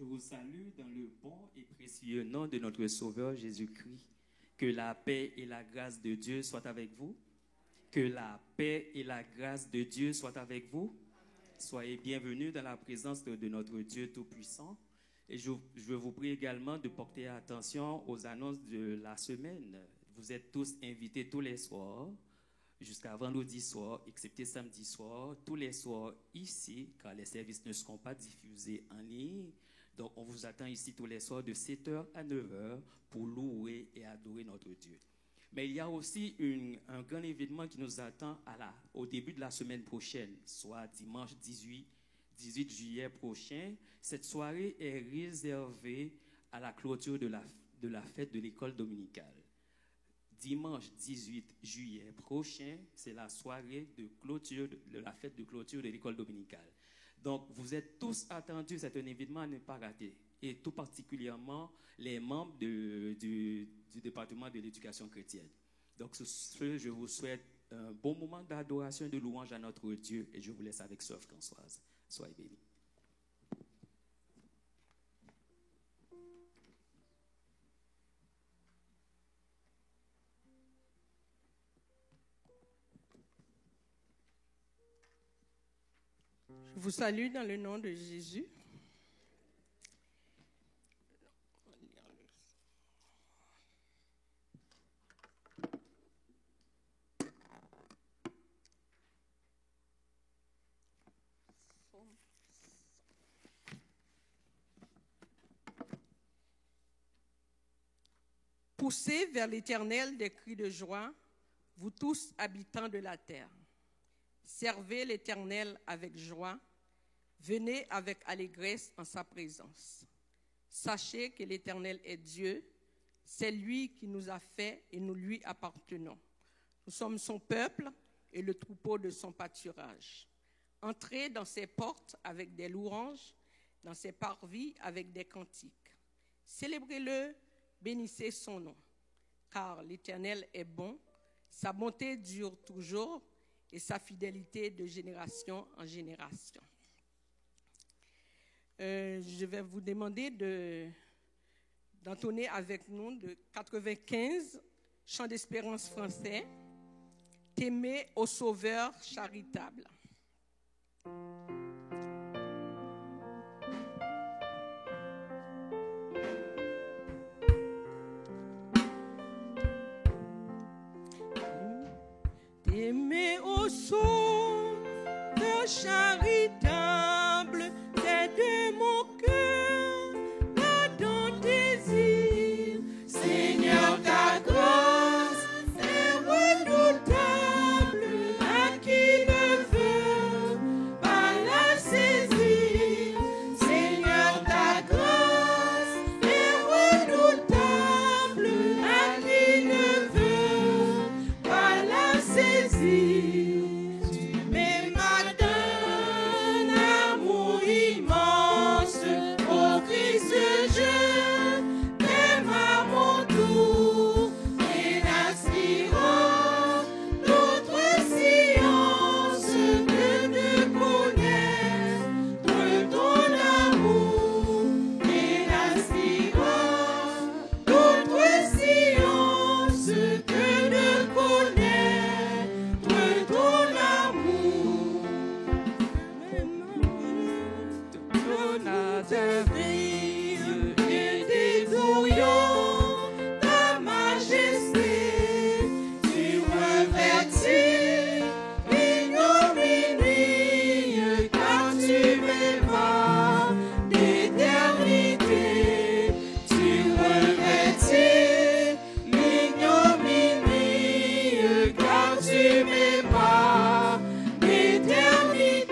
Je vous salue dans le bon et précieux nom de notre Sauveur Jésus-Christ. Que la paix et la grâce de Dieu soient avec vous. Que la paix et la grâce de Dieu soient avec vous. Soyez bienvenus dans la présence de notre Dieu Tout-Puissant. Et je vous prie également de porter attention aux annonces de la semaine. Vous êtes tous invités tous les soirs, jusqu'à vendredi soir, excepté samedi soir, tous les soirs ici, car les services ne seront pas diffusés en ligne. Donc, on vous attend ici tous les soirs de 7h à 9h pour louer et adorer notre Dieu. Mais il y a aussi un grand événement qui nous attend au début de la semaine prochaine, soit dimanche 18 juillet prochain. Cette soirée est réservée à la clôture de la fête de l'école dominicale. Dimanche 18 juillet prochain, c'est la soirée de clôture de la fête de clôture de l'école dominicale. Donc, vous êtes tous attendus, c'est un événement à ne pas rater. Et tout particulièrement les membres du département de l'éducation chrétienne. Donc, je vous souhaite un bon moment d'adoration et de louange à notre Dieu. Et je vous laisse avec Sœur Françoise. Soyez bénis. Je vous salue dans le nom de Jésus. Poussez vers l'Éternel des cris de joie, vous tous habitants de la terre. Servez l'Éternel avec joie, venez avec allégresse en sa présence. Sachez que l'Éternel est Dieu, c'est lui qui nous a fait et nous lui appartenons. Nous sommes son peuple et le troupeau de son pâturage. Entrez dans ses portes avec des louanges, dans ses parvis avec des cantiques. Célébrez-le, bénissez son nom, car l'Éternel est bon, sa bonté dure toujours, et sa fidélité de génération en génération. Je vais vous demander d'entonner avec nous de 95, Chant d'espérance français, T'aimer au Sauveur charitable. T'aimer au Sauveur charitable, c'est de mon cœur l'ardent désir. Seigneur, ta grâce est redoutable, à qui ne veut pas la saisir. Seigneur, ta grâce est redoutable, à qui ne veut pas la saisir. Tu m'aimes d'un amour immense, ô Christ, je t'aime à mon tour, et n'aspirant d'autre science que de connaître ton amour, et n'aspirant d'autre science que de connaître ton amour. Ton atterrir et dédouillant ta majesté, tu revêtis l'ignominie, car tu m'aimas d'éternité. Tu revêtis l'ignominie, car tu m'aimas d'éternité.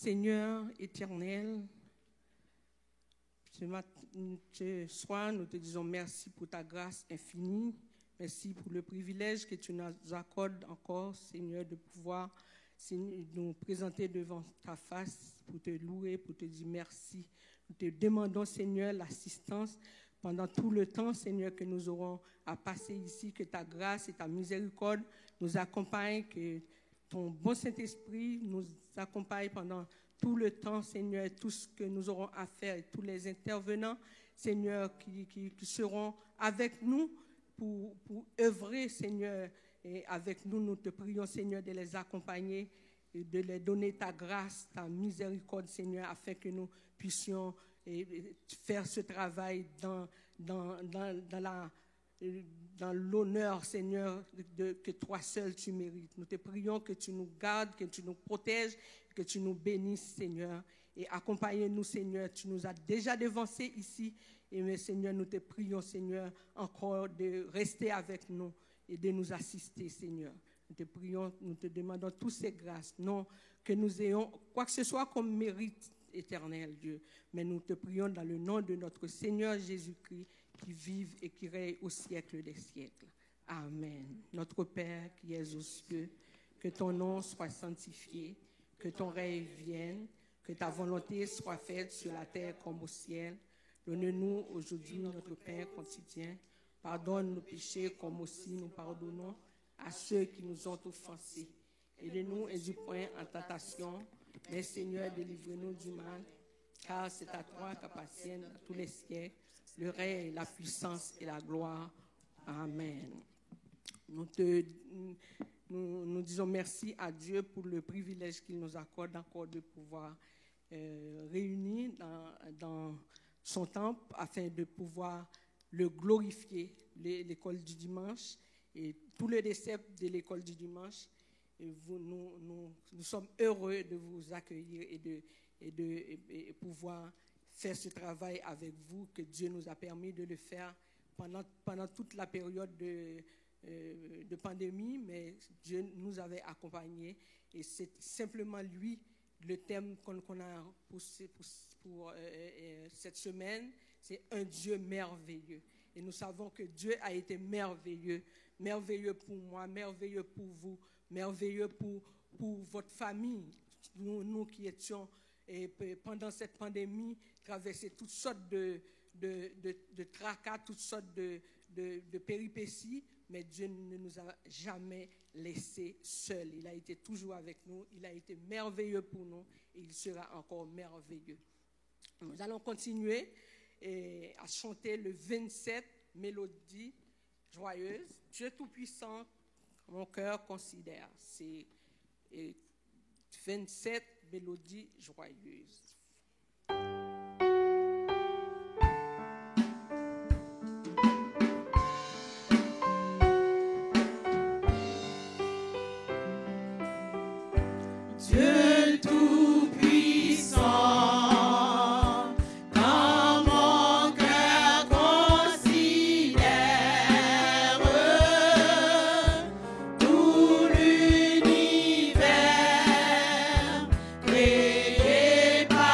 Seigneur éternel, ce soir, nous te disons merci pour ta grâce infinie. Merci pour le privilège que tu nous accordes encore, Seigneur, de pouvoir nous présenter devant ta face pour te louer, pour te dire merci. Nous te demandons, Seigneur, l'assistance pendant tout le temps, Seigneur, que nous aurons à passer ici, que ta grâce et ta miséricorde nous accompagnent, que ton bon Saint-Esprit nous accompagne pendant tout le temps, Seigneur, tout ce que nous aurons à faire, et tous les intervenants, Seigneur, qui seront avec nous pour œuvrer, Seigneur, et avec nous, nous te prions, Seigneur, de les accompagner et de les donner ta grâce, ta miséricorde, Seigneur, afin que nous puissions faire ce travail dans l'honneur, Seigneur, que toi seul tu mérites. Nous te prions que tu nous gardes, que tu nous protèges, que tu nous bénisses, Seigneur, et accompagne-nous, Seigneur. Tu nous as déjà devancés ici, et Seigneur, nous te prions, Seigneur, encore de rester avec nous et de nous assister, Seigneur. Nous te prions, nous te demandons toutes ces grâces, non que nous ayons quoi que ce soit comme mérite éternel, Dieu, mais nous te prions dans le nom de notre Seigneur Jésus-Christ, qui vive et qui règne au siècle des siècles. Amen. Notre Père qui es aux cieux, que ton nom soit sanctifié, que ton règne vienne, que ta volonté soit faite sur la terre comme au ciel. Donne-nous aujourd'hui notre pain quotidien. Pardonne nos péchés comme aussi nous pardonnons à ceux qui nous ont offensés. Et ne nous induis point en tentation, mais Seigneur, délivre-nous du mal, car c'est à toi qu'appartiennent à tous les siècles le règne, la puissance et la gloire. Amen. Nous disons merci à Dieu pour le privilège qu'il nous accorde encore de pouvoir réunir dans son temple afin de pouvoir le glorifier, l'école du dimanche et tout le décep de l'école du dimanche. Et nous sommes heureux de vous accueillir et de pouvoir faire ce travail avec vous, que Dieu nous a permis de le faire pendant toute la période de pandémie, mais Dieu nous avait accompagnés et c'est simplement lui le thème qu'on a poussé pour cette semaine, c'est un Dieu merveilleux. Et nous savons que Dieu a été merveilleux, merveilleux pour moi, merveilleux pour vous, merveilleux pour votre famille. Nous qui étions pendant cette pandémie, traversé toutes sortes de tracas, toutes sortes de péripéties, mais Dieu ne nous a jamais laissés seuls. Il a été toujours avec nous, il a été merveilleux pour nous et il sera encore merveilleux. Nous allons continuer à chanter le 27, mélodie joyeuse. Dieu Tout-Puissant, mon cœur considère. C'est 27, mélodie joyeuse. Dieu Tout-Puissant, quand mon cœur considère tout l'univers créé par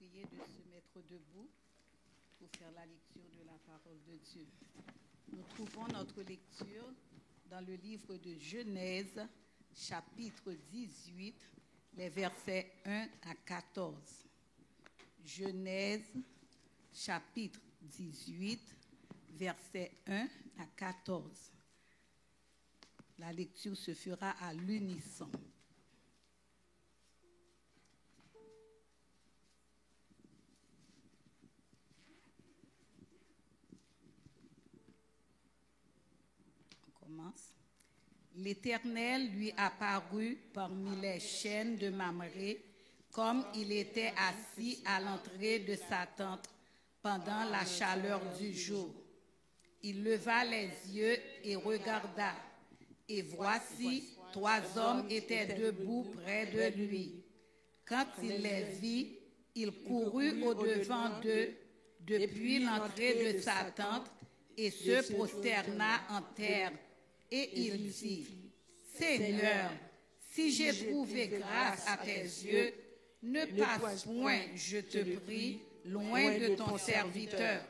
prier de se mettre debout pour faire la lecture de la parole de Dieu. Nous trouvons notre lecture dans le livre de Genèse, chapitre 18, les versets 1 à 14. Genèse, chapitre 18, versets 1 à 14. La lecture se fera à l'unisson. L'Éternel lui apparut parmi les chênes de Mamré, comme il était assis à l'entrée de sa tente pendant la chaleur du jour. Il leva les yeux et regarda, et voici, 3 hommes étaient debout près de lui. Quand il les vit, il courut au-devant d'eux depuis l'entrée de sa tente et se prosterna en terre. Et il dit, « Seigneur, si j'ai trouvé grâce à tes yeux, ne passe point, je te prie, loin de ton serviteur.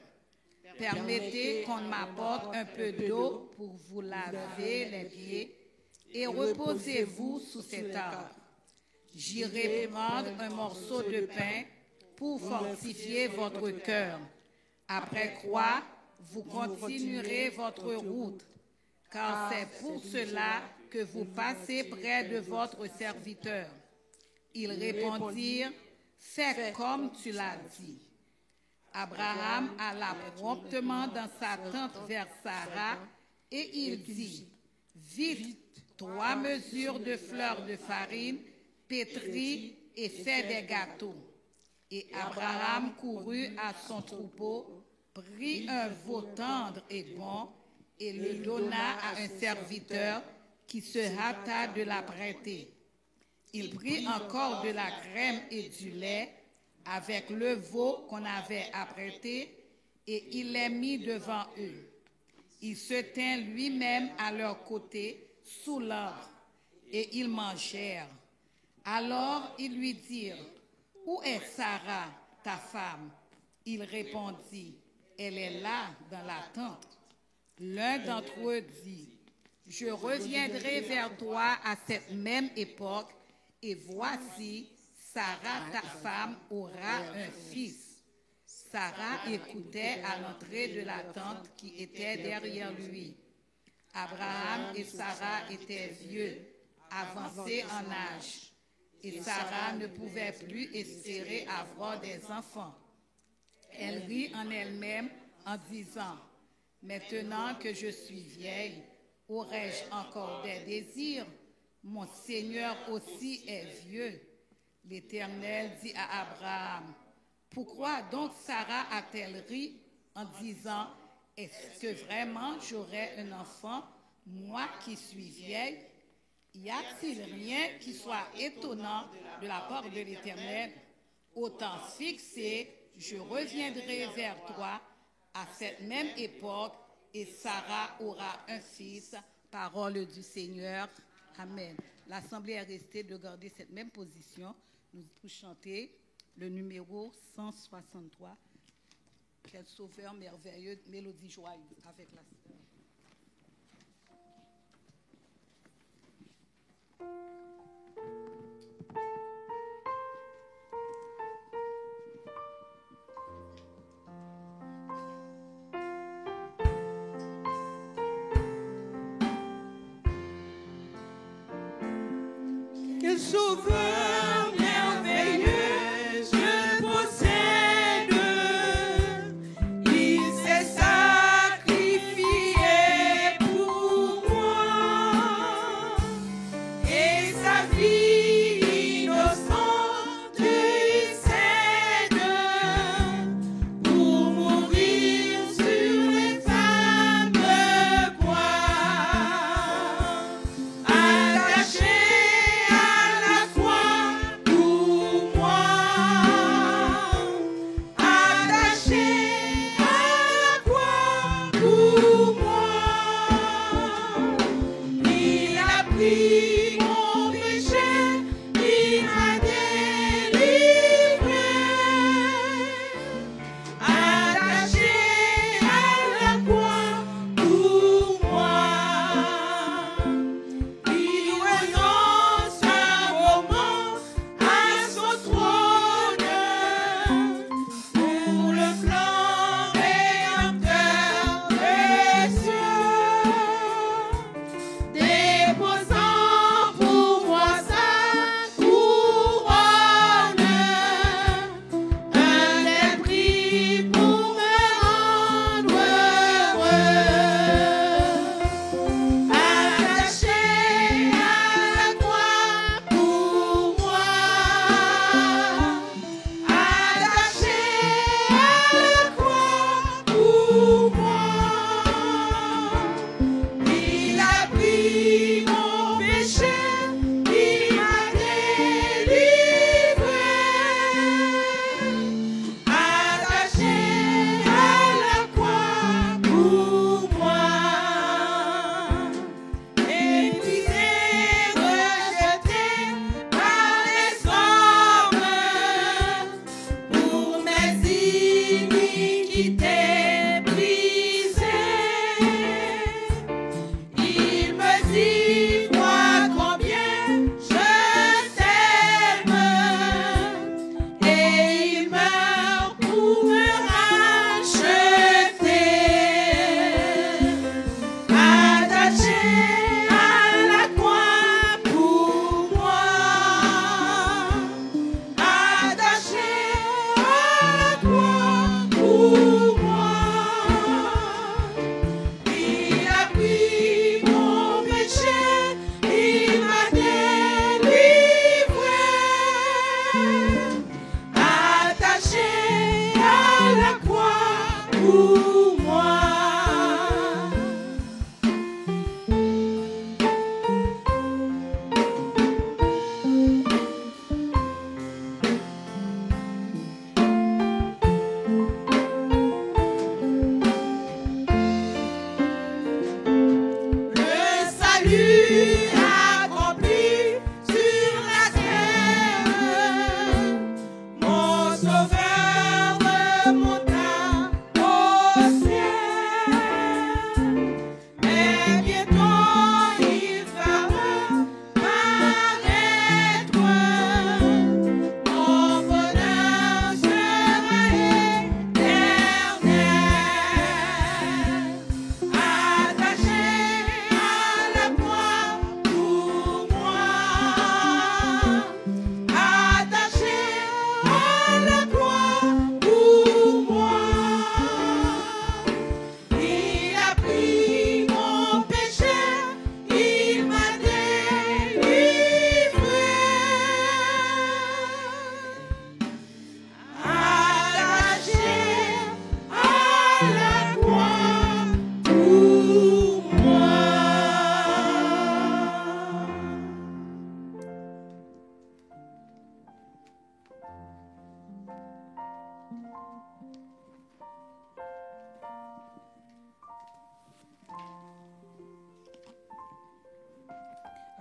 Permettez qu'on m'apporte un peu d'eau pour vous laver les pieds et reposez-vous sous cet arbre. J'irai prendre un morceau de pain pour fortifier votre cœur. Après quoi, vous continuerez votre route. Car c'est pour cela que vous passez près de votre serviteur. » Ils répondirent, « Fais comme tu l'as dit. » Abraham alla promptement dans sa tente vers Sarah et il dit, « Vite, 3 mesures de fleurs de farine, pétris et fais des gâteaux. » Et Abraham courut à son troupeau, prit un veau tendre et bon, et le donna à un serviteur qui se hâta de l'apprêter. Il prit encore de la crème et du lait avec le veau qu'on avait apprêté et il les mit devant eux. Il se tint lui-même à leur côté sous l'arbre et ils mangèrent. Alors ils lui dirent, « Où est Sarah, ta femme ?» Il répondit, « Elle est là dans la tente. » L'un d'entre eux dit, « Je reviendrai vers toi à cette même époque, et voici, Sarah, ta femme, aura un fils. » Sarah écoutait à l'entrée de la tente qui était derrière lui. Abraham et Sarah étaient vieux, avancés en âge, et Sarah ne pouvait plus espérer avoir des enfants. Elle rit en elle-même en disant, « Maintenant que je suis vieille, aurais-je encore des désirs? Mon Seigneur aussi est vieux. » L'Éternel dit à Abraham, « Pourquoi donc Sarah a-t-elle ri en disant, « Est-ce que vraiment j'aurai un enfant, moi qui suis vieille? » Y a-t-il rien qui soit étonnant de la part de l'Éternel? Au temps fixé, je reviendrai vers toi à cette même époque, et Sarah aura un fils. Parole du Seigneur. Amen. L'Assemblée est restée de garder cette même position. Nous allons chanter le numéro 163. Quel sauveur merveilleux, mélodie joyeuse avec la sœur. Quel sauveur merveilleux je possède. Il s'est sacrifié pour moi. Et sa vie innocente il cède pour mourir sur une femme croix. Attaché à la croix.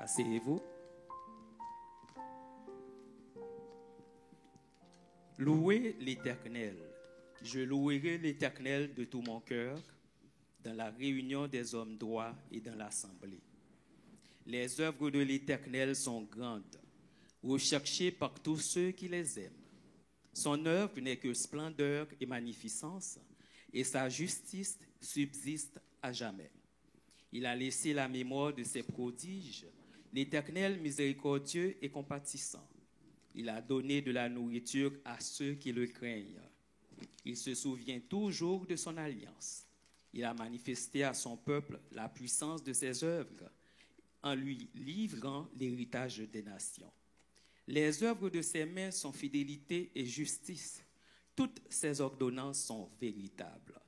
Asseyez-vous. Louez l'Éternel. Je louerai l'Éternel de tout mon cœur dans la réunion des hommes droits et dans l'assemblée. Les œuvres de l'Éternel sont grandes, recherchées par tous ceux qui les aiment. Son œuvre n'est que splendeur et magnificence, et sa justice subsiste à jamais. Il a laissé la mémoire de ses prodiges, l'Éternel miséricordieux et compatissant. Il a donné de la nourriture à ceux qui le craignent. Il se souvient toujours de son alliance. Il a manifesté à son peuple la puissance de ses œuvres, en lui livrant l'héritage des nations. Les œuvres de ses mains sont fidélité et justice. Toutes ses ordonnances sont véritables.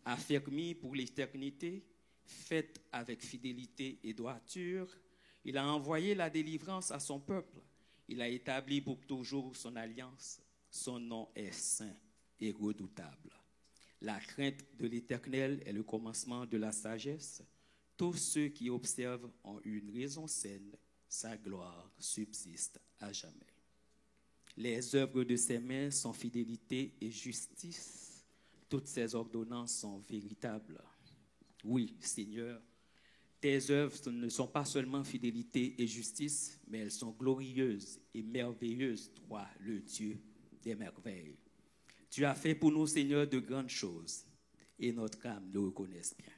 Affermies pour l'éternité, faites avec fidélité et droiture, il a envoyé la délivrance à son peuple. Il a établi pour toujours son alliance. Son nom est saint et redoutable. La crainte de l'Éternel est le commencement de la sagesse. Tous ceux qui observent ont une raison saine. Sa gloire subsiste à jamais. Les œuvres de ses mains sont fidélité et justice. Toutes ses ordonnances sont véritables. Oui, Seigneur, tes œuvres ne sont pas seulement fidélité et justice, mais elles sont glorieuses et merveilleuses, toi, le Dieu des merveilles. Tu as fait pour nous, Seigneur, de grandes choses, et notre âme le reconnaît bien.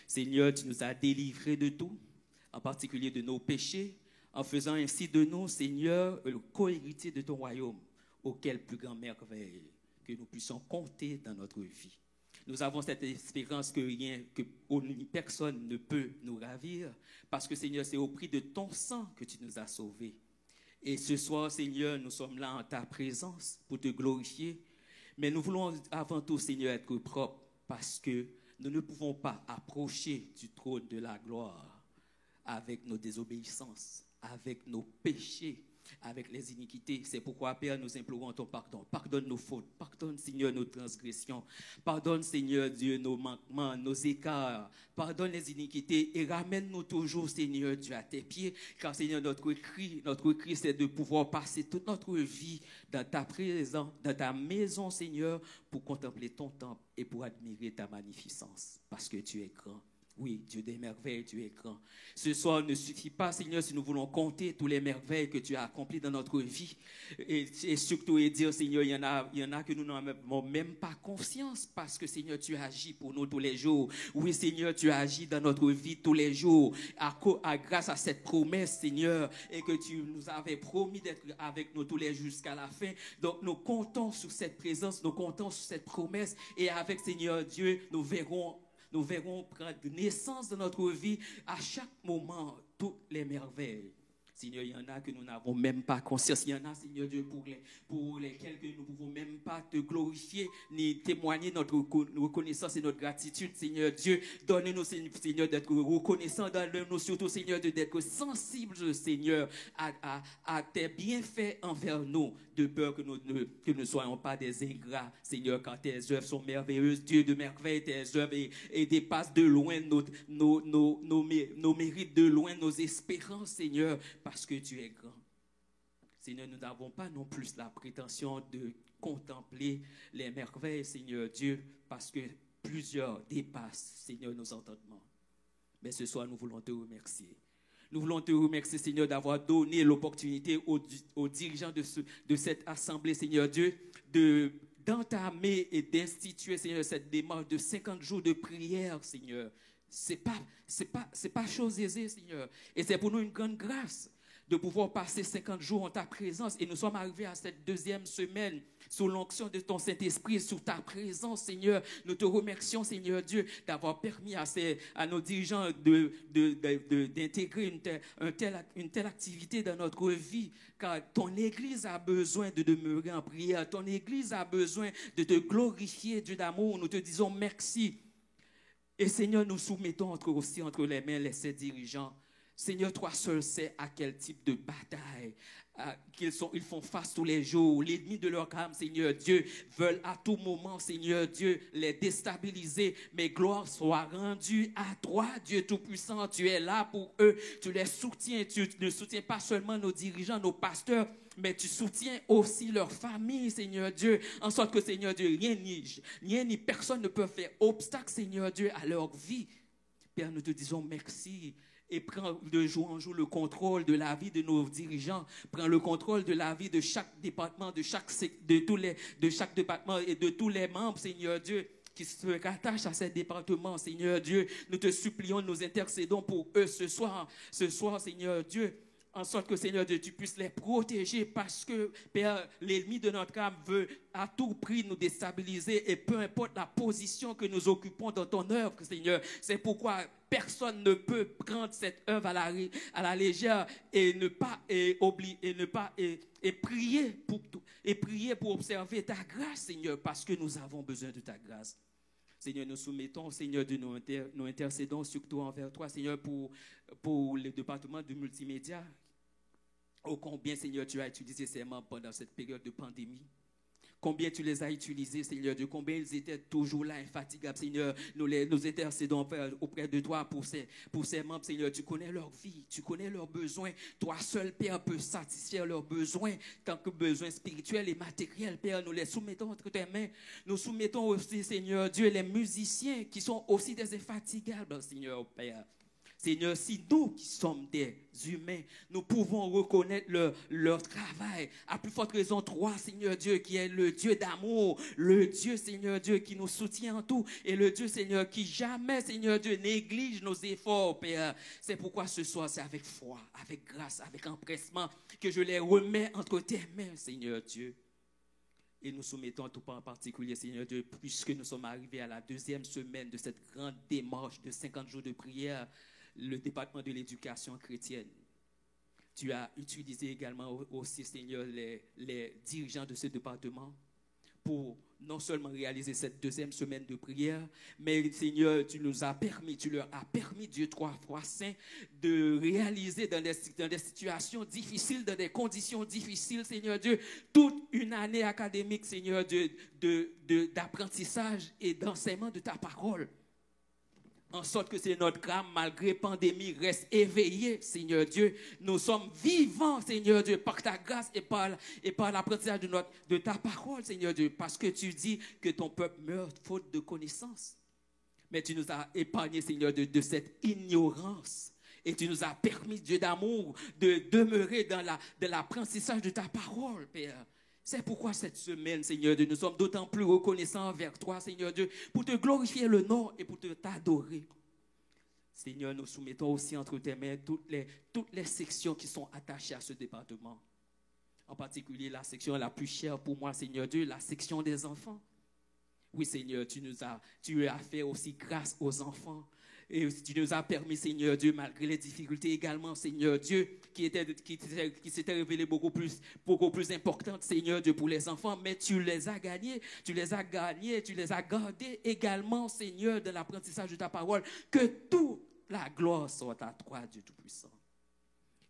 Seigneur, tu nous as délivrés de tout, en particulier de nos péchés, en faisant ainsi de nous, Seigneur, le co-héritier de ton royaume, auquel plus grand merveille que nous puissions compter dans notre vie. Nous avons cette espérance que personne ne peut nous ravir, parce que, Seigneur, c'est au prix de ton sang que tu nous as sauvés. Et ce soir, Seigneur, nous sommes là en ta présence pour te glorifier, mais nous voulons avant tout, Seigneur, être propres, parce que nous ne pouvons pas approcher du trône de la gloire avec nos désobéissances, avec nos péchés, avec les iniquités. C'est pourquoi, Père, nous implorons ton pardon. Pardonne nos fautes, pardonne, Seigneur, nos transgressions, pardonne, Seigneur Dieu, nos manquements, nos écarts, pardonne les iniquités et ramène-nous toujours, Seigneur Dieu, à tes pieds, car, Seigneur, notre cri, c'est de pouvoir passer toute notre vie dans ta présence, dans ta maison, Seigneur, pour contempler ton temple et pour admirer ta magnificence, parce que tu es grand. Oui, Dieu des merveilles, tu es grand. Ce soir ne suffit pas, Seigneur, si nous voulons compter tous les merveilles que tu as accomplies dans notre vie. Et surtout, et dire, Seigneur, il y en a que nous n'avons même pas conscience, parce que, Seigneur, tu agis pour nous tous les jours. Oui, Seigneur, tu agis dans notre vie tous les jours, grâce à cette promesse, Seigneur, et que tu nous avais promis d'être avec nous tous les jours jusqu'à la fin. Donc, nous comptons sur cette présence, nous comptons sur cette promesse, et avec, Seigneur Dieu, nous verrons prendre naissance dans notre vie à chaque moment, toutes les merveilles. Seigneur, il y en a que nous n'avons même pas conscience. Il y en a, Seigneur Dieu, pour lesquels que nous ne pouvons même pas te glorifier, ni témoigner notre reconnaissance et notre gratitude, Seigneur Dieu. Donne-nous, Seigneur, d'être reconnaissants. Donne-nous surtout, Seigneur, d'être sensibles, Seigneur, à tes bienfaits envers nous, de peur que nous ne soyons pas des ingrats, Seigneur, quand tes œuvres sont merveilleuses. Dieu de merveille, tes œuvres et dépassent de loin nos mérites, de loin nos espérances, Seigneur, parce que tu es grand. Seigneur, nous n'avons pas non plus la prétention de contempler les merveilles, Seigneur Dieu, parce que plusieurs dépassent, Seigneur, nos entendements. Mais ce soir, nous voulons te remercier. Nous voulons te remercier, Seigneur, d'avoir donné l'opportunité aux dirigeants de cette assemblée, Seigneur Dieu, d'entamer et d'instituer, Seigneur, cette démarche de 50 jours de prière, Seigneur. C'est pas chose aisée, Seigneur. Et c'est pour nous une grande grâce de pouvoir passer 50 jours en ta présence. Et nous sommes arrivés à cette deuxième semaine sous l'onction de ton Saint-Esprit, sous ta présence, Seigneur. Nous te remercions, Seigneur Dieu, d'avoir permis à nos dirigeants d'intégrer une telle activité dans notre vie, car ton Église a besoin de demeurer en prière. Ton Église a besoin de te glorifier, Dieu d'amour. Nous te disons merci. Et Seigneur, nous soumettons entre les mains de ces dirigeants. Seigneur, toi seul sais à quel type de bataille, ils font face tous les jours. L'ennemi de leur âme, Seigneur Dieu, veulent à tout moment, Seigneur Dieu, les déstabiliser. Mais gloire soit rendue à toi, Dieu Tout-Puissant. Tu es là pour eux. Tu les soutiens. Tu ne soutiens pas seulement nos dirigeants, nos pasteurs, mais tu soutiens aussi leur famille, Seigneur Dieu, en sorte que, Seigneur Dieu, rien ni personne ne peut faire obstacle, Seigneur Dieu, à leur vie. Père, nous te disons merci. Et prends de jour en jour le contrôle de la vie de nos dirigeants. Prends le contrôle de la vie de chaque département, de chaque département et de tous les membres, Seigneur Dieu, qui se rattachent à ces départements, Seigneur Dieu. Nous te supplions, nous intercédons pour eux ce soir, Seigneur Dieu. En sorte que, Seigneur Dieu, tu puisses les protéger parce que, Père, l'ennemi de notre âme veut à tout prix nous déstabiliser et peu importe la position que nous occupons dans ton œuvre, Seigneur. C'est pourquoi personne ne peut prendre cette œuvre à la légère et prier pour observer ta grâce, Seigneur, parce que nous avons besoin de ta grâce. Seigneur, nous soumettons, Seigneur, nous intercédons surtout envers toi, Seigneur, pour le département de multimédia. Oh, combien, Seigneur, tu as utilisé ces membres pendant cette période de pandémie. Combien tu les as utilisés, Seigneur Dieu. Combien ils étaient toujours là, infatigables, Seigneur. Nous intercédons auprès de toi pour ces membres, Seigneur. Tu connais leur vie, tu connais leurs besoins. Toi seul, Père, peux satisfaire leurs besoins, tant que besoins spirituels et matériels. Père, nous les soumettons entre tes mains. Nous soumettons aussi, Seigneur Dieu, les musiciens qui sont aussi des infatigables, Seigneur, Père. Seigneur, si nous qui sommes des humains, nous pouvons reconnaître leur travail. À plus forte raison, toi, Seigneur Dieu, qui est le Dieu d'amour, le Dieu, Seigneur Dieu, qui nous soutient en tout, et le Dieu, Seigneur, qui jamais, Seigneur Dieu, néglige nos efforts, Père. C'est pourquoi ce soir, c'est avec foi, avec grâce, avec empressement, que je les remets entre tes mains, Seigneur Dieu. Et nous soumettons tout en particulier, Seigneur Dieu, puisque nous sommes arrivés à la 2e semaine de cette grande démarche de 50 jours de prière, le département de l'éducation chrétienne. Tu as utilisé également aussi, Seigneur, les dirigeants de ce département pour non seulement réaliser cette 2e semaine de prière, mais, Seigneur, tu leur as permis, Dieu trois fois saint, de réaliser dans des situations difficiles, dans des conditions difficiles, Seigneur Dieu, toute une année académique, Seigneur Dieu, d'apprentissage et d'enseignement de ta parole. En sorte que c'est notre âme, malgré pandémie, reste éveillée, Seigneur Dieu. Nous sommes vivants, Seigneur Dieu, par ta grâce et par l'apprentissage de ta parole, Seigneur Dieu. Parce que tu dis que ton peuple meurt faute de connaissance. Mais tu nous as épargnés, Seigneur, de cette ignorance. Et tu nous as permis, Dieu d'amour, de demeurer dans l'apprentissage de ta parole, Père. C'est pourquoi cette semaine, Seigneur Dieu, nous sommes d'autant plus reconnaissants envers toi, Seigneur Dieu, pour te glorifier le nom et pour t'adorer. Seigneur, nous soumettons aussi entre tes mains toutes les sections qui sont attachées à ce département. En particulier, la section la plus chère pour moi, Seigneur Dieu, la section des enfants. Oui, Seigneur, tu as fait aussi grâce aux enfants. Et tu nous as permis, Seigneur Dieu, malgré les difficultés également, Seigneur Dieu, qui s'étaient révélées beaucoup plus importantes, Seigneur Dieu, pour les enfants, mais tu les as gagnés, tu les as gardés également, Seigneur, de l'apprentissage de ta parole. Que toute la gloire soit à toi, Dieu Tout-Puissant.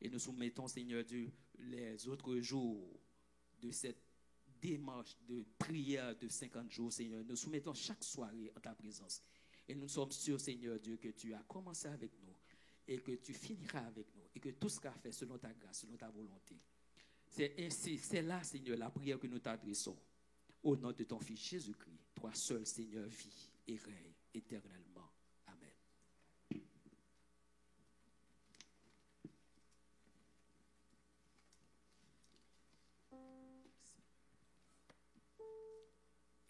Et nous soumettons, Seigneur Dieu, les autres jours de cette démarche de prière de 50 jours, Seigneur. Nous soumettons chaque soirée en ta présence. Et nous sommes sûrs, Seigneur Dieu, que tu as commencé avec nous et que tu finiras avec nous et que tout sera fait selon ta grâce, selon ta volonté. C'est là, Seigneur, la prière que nous t'adressons. Au nom de ton Fils Jésus-Christ, toi seul, Seigneur, vis et règne éternellement. Amen.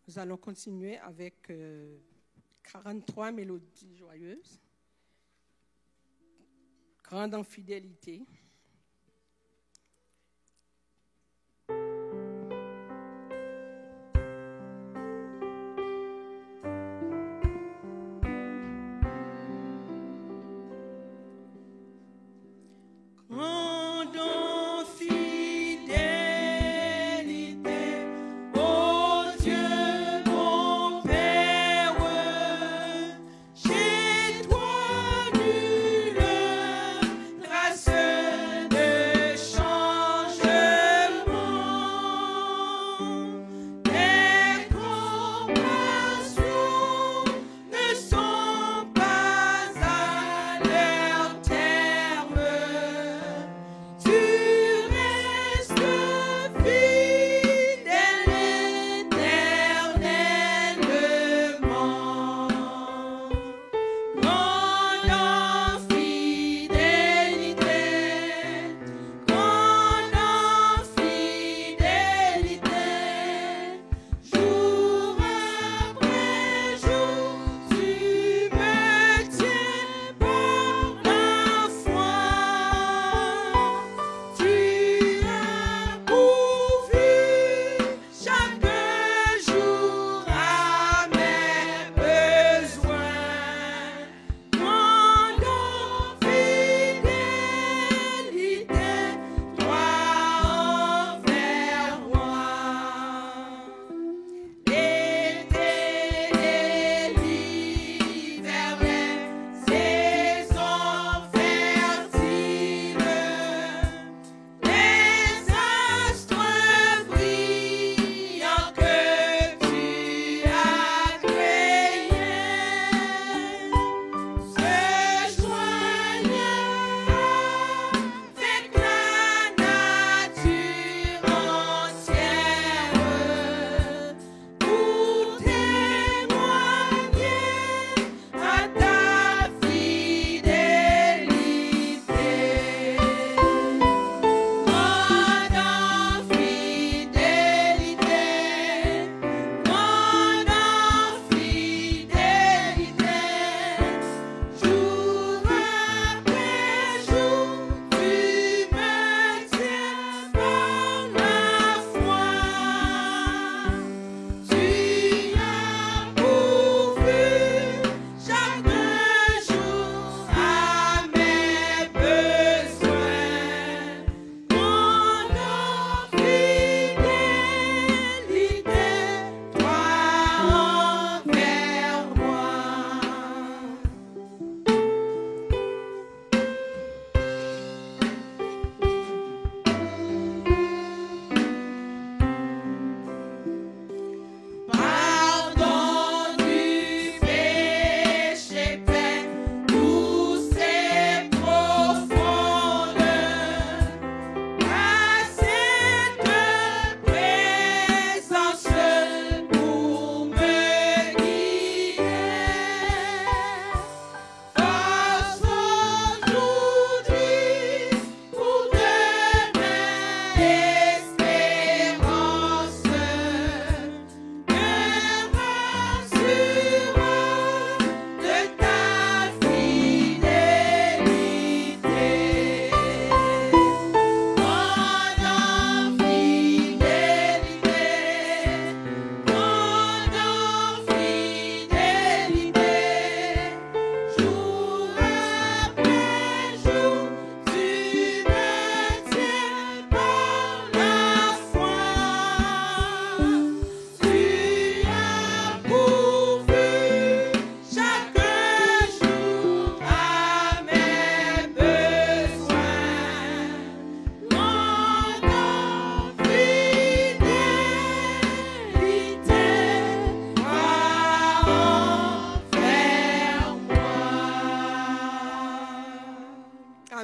Nous allons continuer avec 43 mélodies joyeuses. Grande en fidélité. Grande en fidélité, ô Dieu mon Père, chez toi nulle grâce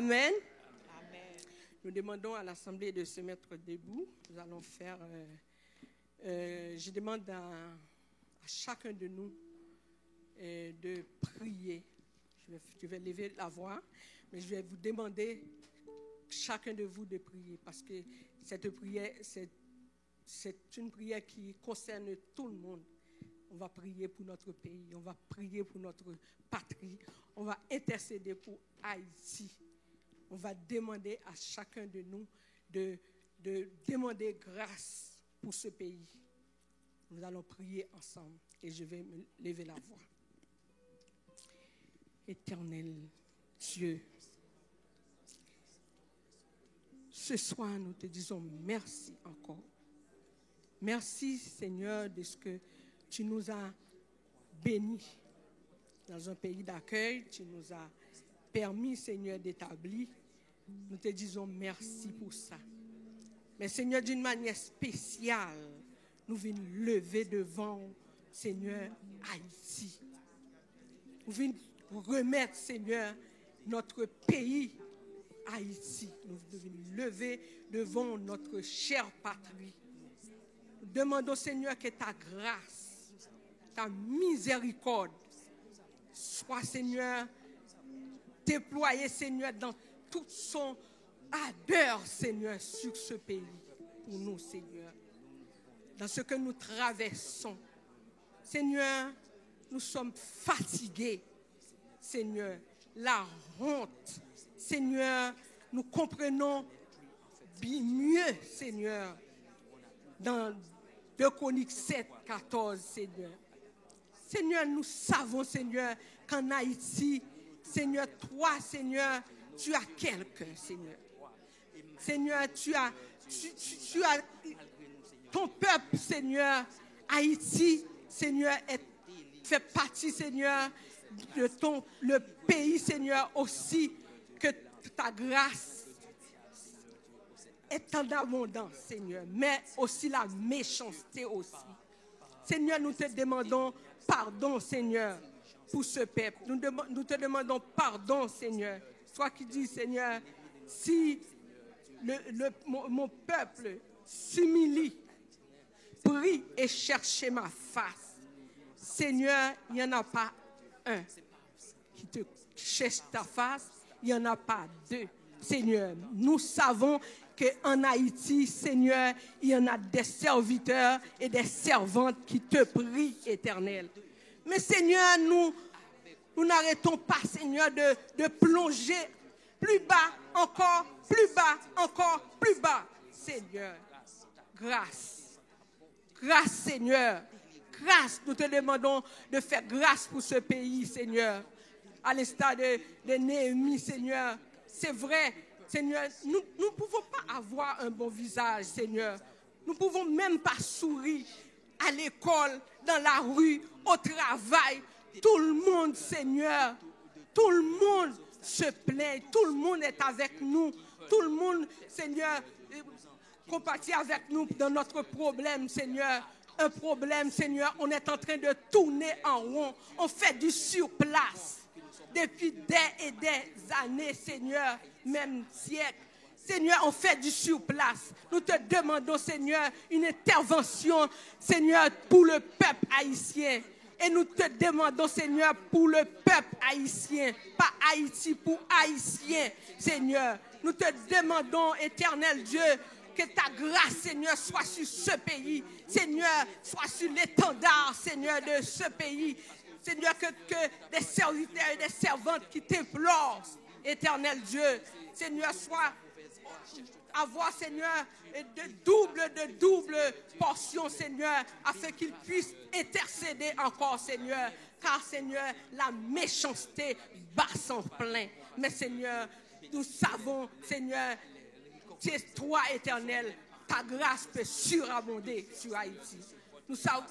Amen. Nous demandons à l'Assemblée de se mettre debout. Nous allons faire... je demande à chacun de nous de prier. Je vais lever la voix, mais je vais vous demander, chacun de vous, de prier, parce que cette prière, c'est une prière qui concerne tout le monde. On va prier pour notre pays, on va prier pour notre patrie, on va intercéder pour Haïti. On va demander à chacun de nous de demander grâce pour ce pays. Nous allons prier ensemble et je vais me lever la voix. Éternel Dieu, ce soir nous te disons merci encore. Merci Seigneur de ce que tu nous as bénis dans un pays d'accueil, tu nous as permis Seigneur d'établir. Nous te disons merci pour ça. Mais Seigneur, d'une manière spéciale, nous venons lever devant Seigneur Haïti. Nous venons remettre Seigneur notre pays Haïti. Nous venons lever devant notre chère patrie. Nous demandons Seigneur que ta grâce, ta miséricorde soit Seigneur déployée Seigneur dans toute son ardeur, Seigneur, sur ce pays, pour nous, Seigneur. Dans ce que nous traversons, Seigneur, nous sommes fatigués, Seigneur. La honte, Seigneur, nous comprenons bien mieux, Seigneur, dans 2 Chroniques 7, 14, Seigneur. Seigneur, nous savons, Seigneur, qu'en Haïti, Seigneur, toi, Seigneur, tu as quelqu'un, Seigneur. Seigneur, tu as ton peuple, Seigneur, Haïti, Seigneur, fait partie, Seigneur, de le pays, Seigneur, aussi, que ta grâce est en abondance, Seigneur, mais aussi la méchanceté aussi. Seigneur, nous te demandons pardon, Seigneur, pour ce peuple. Nous te demandons pardon, Seigneur. Toi qui dis, Seigneur, si mon peuple s'humilie, prie et cherche ma face, Seigneur, il n'y en a pas un qui te cherche ta face, il n'y en a pas deux. Seigneur, nous savons qu'en Haïti, Seigneur, il y en a des serviteurs et des servantes qui te prient, Éternel. Mais Seigneur, nous n'arrêtons pas, Seigneur, de plonger plus bas, encore plus bas, encore plus bas. Seigneur, grâce. Grâce, Seigneur. Grâce, nous te demandons de faire grâce pour ce pays, Seigneur. À l'instar de Néhémie, Seigneur. C'est vrai, Seigneur, nous ne pouvons pas avoir un bon visage, Seigneur. Nous ne pouvons même pas sourire à l'école, dans la rue, au travail. Tout le monde, Seigneur, tout le monde se plaint, tout le monde est avec nous. Tout le monde, Seigneur, compatit avec nous dans notre problème, Seigneur. Un problème, Seigneur, on est en train de tourner en rond. On fait du surplace depuis des années, Seigneur, même siècles. Seigneur, on fait du surplace. Nous te demandons, Seigneur, une intervention, Seigneur, pour le peuple haïtien. Et nous te demandons, Seigneur, pour le peuple haïtien, pas Haïti, pour Haïtiens, Seigneur. Nous te demandons, Éternel Dieu, que ta grâce, Seigneur, soit sur ce pays. Seigneur, soit sur l'étendard, Seigneur, de ce pays. Seigneur, que des serviteurs et des servantes qui t'implorent, Éternel Dieu, Seigneur, soit avoir, Seigneur, de double portion, Seigneur, afin qu'ils puissent intercéder encore, Seigneur. Car, Seigneur, la méchanceté bat son plein. Mais, Seigneur, nous savons, Seigneur, c'est toi, Éternel, ta grâce peut surabonder sur Haïti. Nous savons,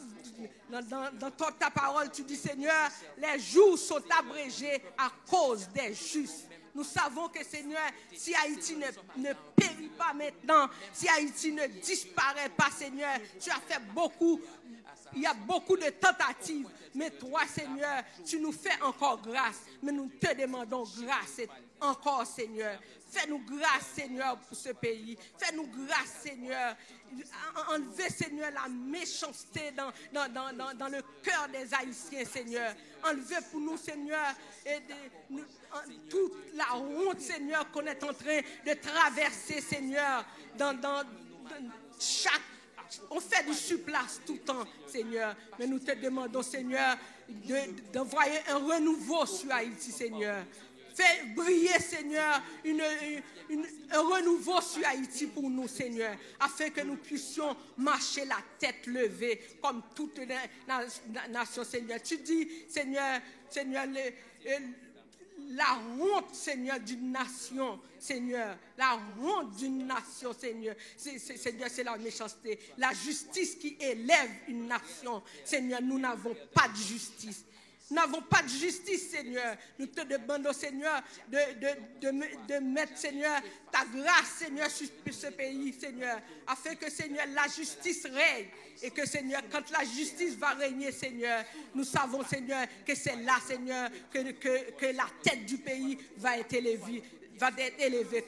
dans ta parole, tu dis, Seigneur, les jours sont abrégés à cause des justes. Nous savons que, Seigneur, si Haïti ne périt pas maintenant, si Haïti ne disparaît pas, Seigneur, tu as fait beaucoup Il y a beaucoup de tentatives. Mais toi, Seigneur, tu nous fais encore grâce. Mais nous te demandons grâce encore, Seigneur. Fais-nous grâce, Seigneur, pour ce pays. Fais-nous grâce, Seigneur. Enlevez, Seigneur, la méchanceté dans le cœur des Haïtiens, Seigneur. Enlevez pour nous, Seigneur, toute la honte, Seigneur, qu'on est en train de traverser, Seigneur, dans chaque... On fait du surplace tout le temps, Seigneur. Mais nous te demandons, Seigneur, d'envoyer un renouveau sur Haïti, Seigneur. Fais briller, Seigneur, un renouveau sur Haïti pour nous, Seigneur, afin que nous puissions marcher la tête levée comme toute la nation, Seigneur. Tu dis, Seigneur, la honte, Seigneur, d'une nation, Seigneur. La honte d'une nation, Seigneur. Seigneur, c'est la méchanceté. La justice qui élève une nation. Seigneur, nous n'avons pas de justice. Nous n'avons pas de justice, Seigneur. Nous te demandons, Seigneur, de mettre, Seigneur, ta grâce, Seigneur, sur ce pays, Seigneur, afin que, Seigneur, la justice règne. Et que, Seigneur, quand la justice va régner, Seigneur, nous savons, Seigneur, que c'est là, Seigneur, que la tête du pays va être élevée.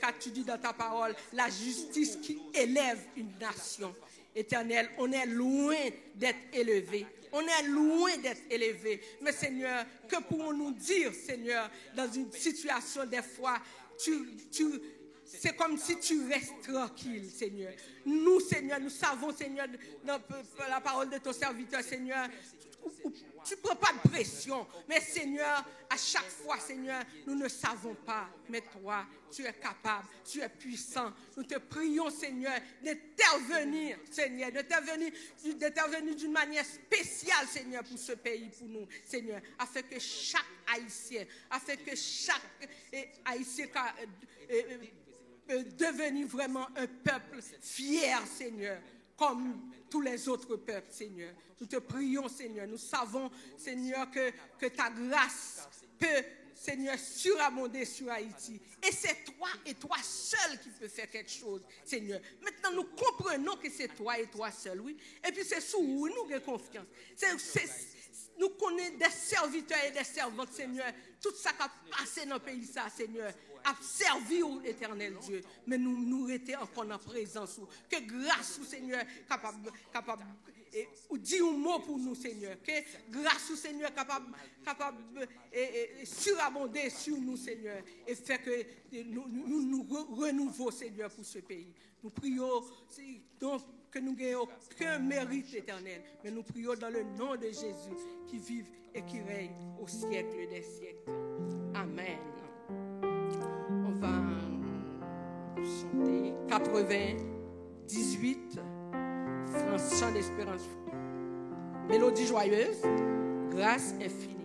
Car tu dis dans ta parole, la justice qui élève une nation. Éternel, on est loin d'être élevé. On est loin d'être élevé. Mais Seigneur, que pouvons-nous dire, Seigneur, dans une situation des fois, c'est comme si tu restes tranquille, Seigneur. Nous, Seigneur, nous savons, Seigneur, dans la parole de ton serviteur, Seigneur, tu ne prends pas de pression. Mais Seigneur, à chaque fois, Seigneur, nous ne savons pas. Mais toi, tu es capable, tu es puissant. Nous te prions, Seigneur, d'intervenir, Seigneur, d'intervenir d'une manière spéciale, Seigneur, pour ce pays, pour nous, Seigneur, afin que chaque Haïtien devenir vraiment un peuple fier, Seigneur, comme tous les autres peuples, Seigneur. Nous te prions, Seigneur. Nous savons, Seigneur, que ta grâce peut, Seigneur, surabonder sur Haïti. Et c'est toi et toi seul qui peux faire quelque chose, Seigneur. Maintenant, nous comprenons que c'est toi et toi seul, oui. Et puis c'est sous nous nous avons confiance. Nous connaissons des serviteurs et des servantes, Seigneur. Tout ça qui a passé dans le pays, ça, Seigneur, a servi au éternel Dieu. Mais nous étions encore en présence. Que grâce au Seigneur, capable ou dire un mot pour nous, Seigneur. Que grâce au Seigneur, capable surabonder sur nous, Seigneur. Et faire que nous renouvelons, Seigneur, pour ce pays. Nous prions donc que nous n'ayons aucun mérite éternel. Mais nous prions dans le nom de Jésus qui vive et qui règne au siècle des siècles. Amen. On va chanter 98, France, chant d'espérance. Mélodie joyeuse, grâce infinie.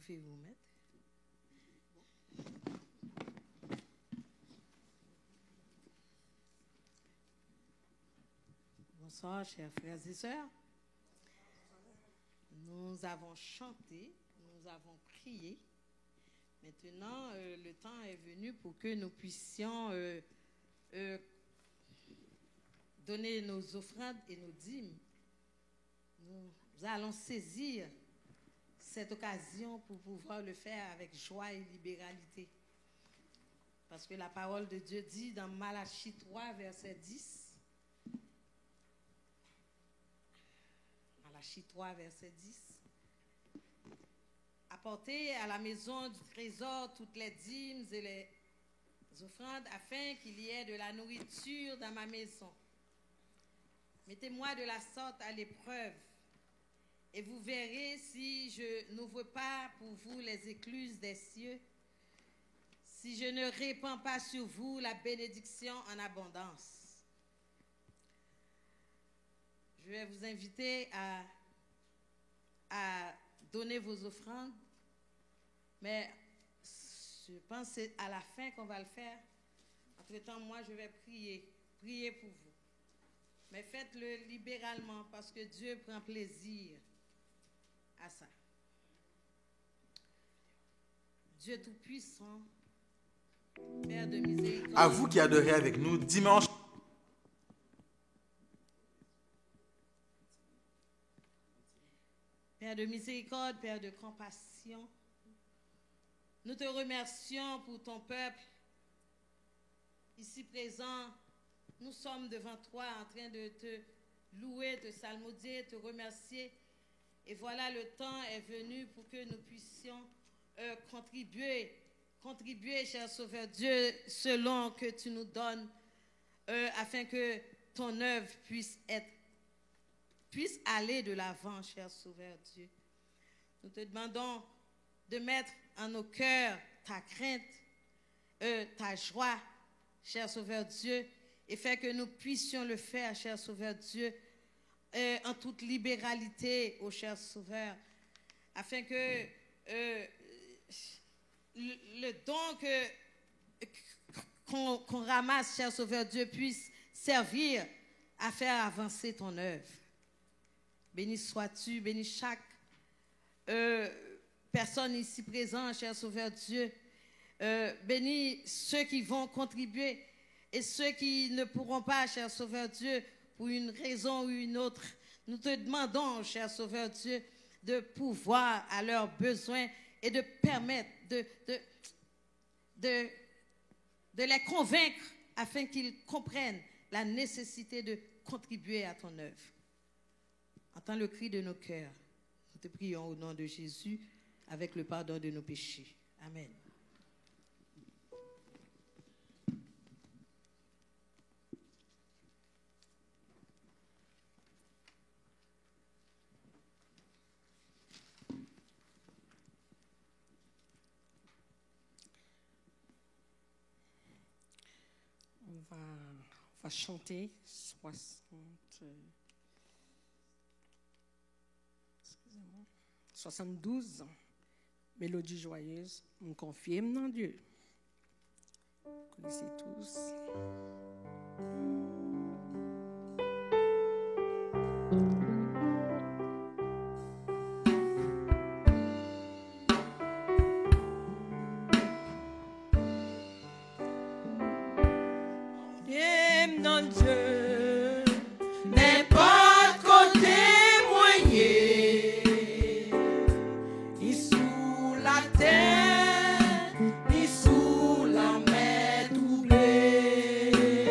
pouvez vous mettre. Bonsoir, chers frères et sœurs. Nous avons chanté, nous avons prié. Maintenant, le temps est venu pour que nous puissions donner nos offrandes et nos dîmes. Nous allons saisir cette occasion pour pouvoir le faire avec joie et libéralité. Parce que la parole de Dieu dit dans Malachie 3, verset 10, Malachie 3, verset 10, apportez à la maison du trésor toutes les dîmes et les offrandes afin qu'il y ait de la nourriture dans ma maison. Mettez-moi de la sorte à l'épreuve et vous verrez si je n'ouvre pas pour vous les écluses des cieux, si je ne répands pas sur vous la bénédiction en abondance. Je vais vous inviter à donner vos offrandes, mais je pense que c'est à la fin qu'on va le faire. Entre-temps, moi, je vais prier pour vous. Mais faites-le libéralement parce que Dieu prend plaisir à ça. Dieu Tout-Puissant, Père de miséricorde. À vous qui adorez avec nous dimanche. Père de miséricorde, Père de compassion, nous te remercions pour ton peuple ici présent. Nous sommes devant toi en train de te louer, te psalmodier, te remercier. Et voilà, le temps est venu pour que nous puissions contribuer, cher Sauveur Dieu, selon que tu nous donnes, afin que ton œuvre puisse aller de l'avant, cher Sauveur Dieu. Nous te demandons de mettre en nos cœurs ta crainte, ta joie, cher Sauveur Dieu, et faire que nous puissions le faire, cher Sauveur Dieu, en toute libéralité, ô cher Sauveur, afin que le don qu'on ramasse, cher Sauveur Dieu, puisse servir à faire avancer ton œuvre. Béni sois-tu, béni chaque personne ici présente, cher Sauveur Dieu. Bénis ceux qui vont contribuer et ceux qui ne pourront pas, cher Sauveur Dieu, pour une raison ou une autre. Nous te demandons, cher Sauveur Dieu, de pouvoir à leurs besoins et de permettre de les convaincre afin qu'ils comprennent la nécessité de contribuer à ton œuvre. Entends le cri de nos cœurs. Nous te prions au nom de Jésus avec le pardon de nos péchés. Amen. On va chanter 72 mélodies joyeuses. On confie en Dieu. Vous connaissez tous. Dans Dieu, n'importe côté moyen, ni sous la terre, ni sous la mer troublée.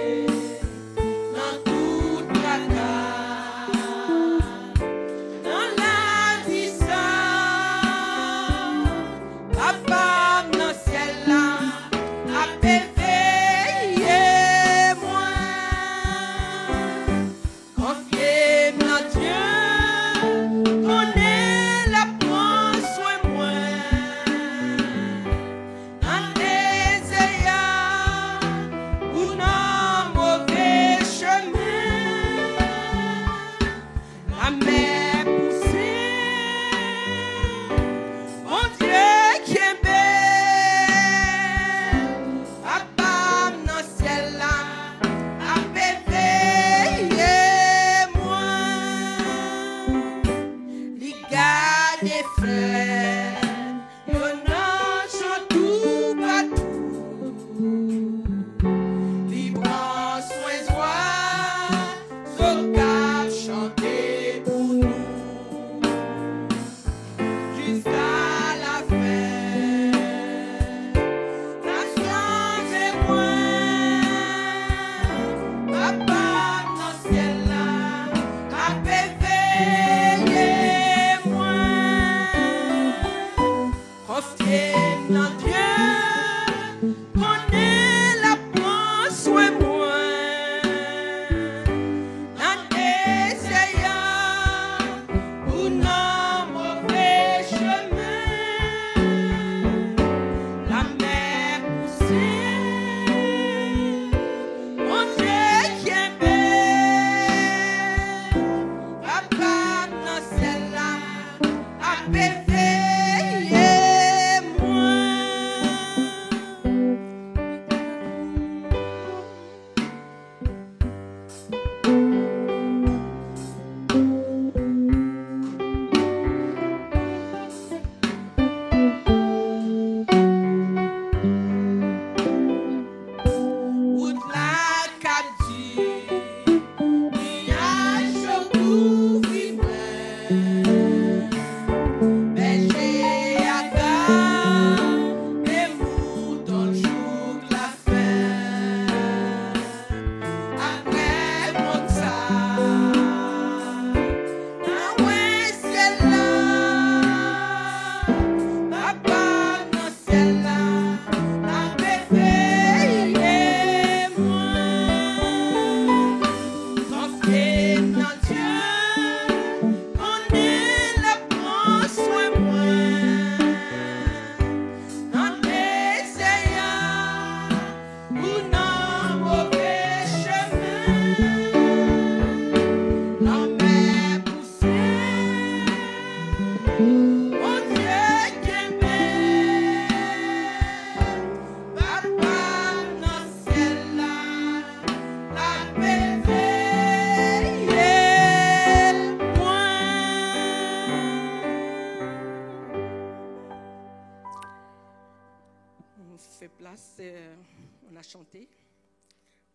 chanté,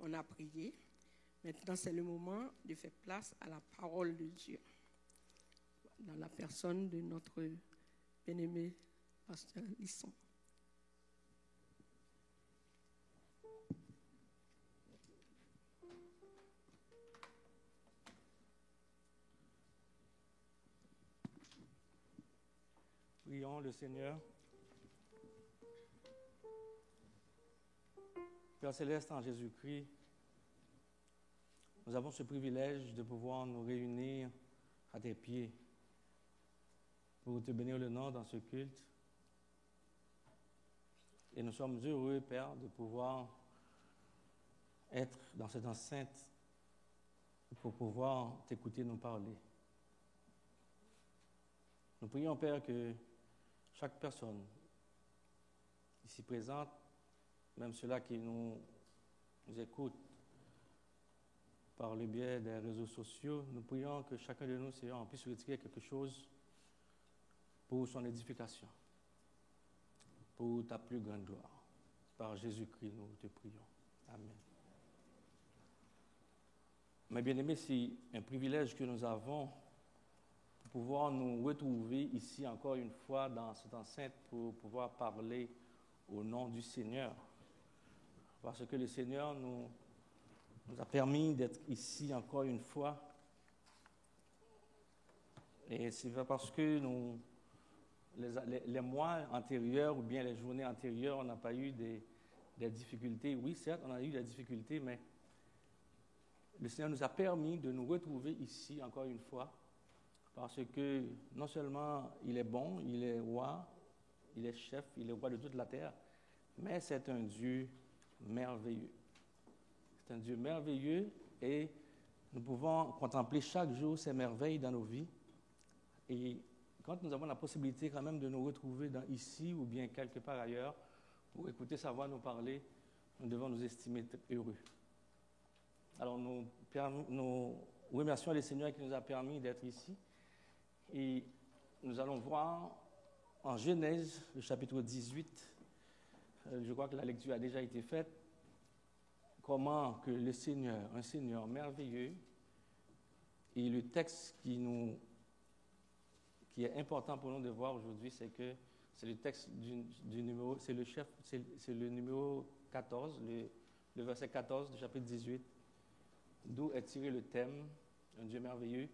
on a prié. Maintenant, c'est le moment de faire place à la parole de Dieu. Dans la personne de notre bien-aimé pasteur Lisson. Prions le Seigneur. Père Céleste, en Jésus-Christ, nous avons ce privilège de pouvoir nous réunir à tes pieds pour te bénir le nom dans ce culte. Et nous sommes heureux, Père, de pouvoir être dans cette enceinte pour pouvoir t'écouter nous parler. Nous prions, Père, que chaque personne ici présente, même ceux-là qui nous écoutent par le biais des réseaux sociaux, nous prions que chacun de nous, Seigneur, puisse retirer quelque chose pour son édification, pour ta plus grande gloire. Par Jésus-Christ, nous te prions. Amen. Mes bien-aimés, c'est un privilège que nous avons pour pouvoir nous retrouver ici encore une fois dans cette enceinte pour pouvoir parler au nom du Seigneur. Parce que le Seigneur nous a permis d'être ici encore une fois. Et c'est parce que les mois antérieurs ou bien les journées antérieures, on n'a pas eu des difficultés. Oui, certes, on a eu des difficultés, mais le Seigneur nous a permis de nous retrouver ici encore une fois. Parce que non seulement il est bon, il est roi, il est chef, il est roi de toute la terre, mais c'est un Dieu merveilleux. C'est un Dieu merveilleux et nous pouvons contempler chaque jour ces merveilles dans nos vies. Et quand nous avons la possibilité quand même de nous retrouver ici ou bien quelque part ailleurs pour écouter sa voix nous parler, nous devons nous estimer heureux. Alors nous remercions le Seigneur qui nous a permis d'être ici. Et nous allons voir en Genèse, le chapitre 18, je crois que la lecture a déjà été faite, comment que le Seigneur, un Seigneur merveilleux, et le texte qui est important pour nous de voir aujourd'hui, c'est que c'est le texte du numéro, c'est le numéro 14, le verset 14 du chapitre 18, d'où est tiré le thème, un Dieu merveilleux.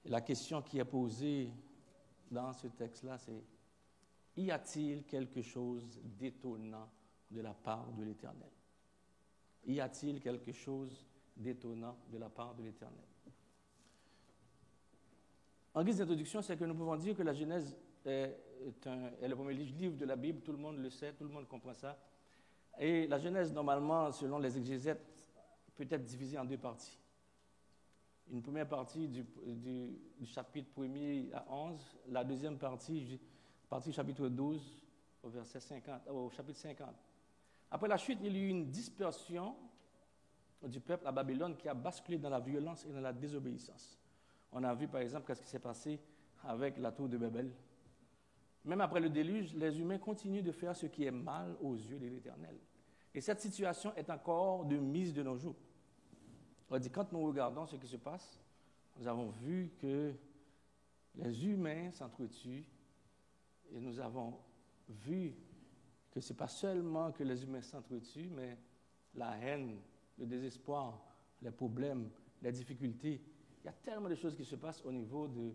Et la question qui est posée dans ce texte-là, c'est « Y a-t-il quelque chose d'étonnant de la part de l'Éternel? » Y a-t-il quelque chose d'étonnant de la part de l'Éternel? En guise d'introduction, c'est que nous pouvons dire que la Genèse est le premier livre de la Bible, tout le monde le sait, tout le monde comprend ça. Et la Genèse, normalement, selon les exégètes, peut être divisée en deux parties. Une première partie du chapitre 1er à 11, la deuxième partie chapitre 12 au chapitre 50. Après la chute, il y a eu une dispersion du peuple à Babylone qui a basculé dans la violence et dans la désobéissance. On a vu par exemple ce qui s'est passé avec la tour de Babel. Même après le déluge, les humains continuent de faire ce qui est mal aux yeux de l'Éternel. Et cette situation est encore de mise de nos jours. On dit, quand nous regardons ce qui se passe, nous avons vu que les humains s'entretuent et nous avons vu que ce n'est pas seulement que les humains s'entretuent, mais la haine, le désespoir, les problèmes, les difficultés. Il y a tellement de choses qui se passent au niveau de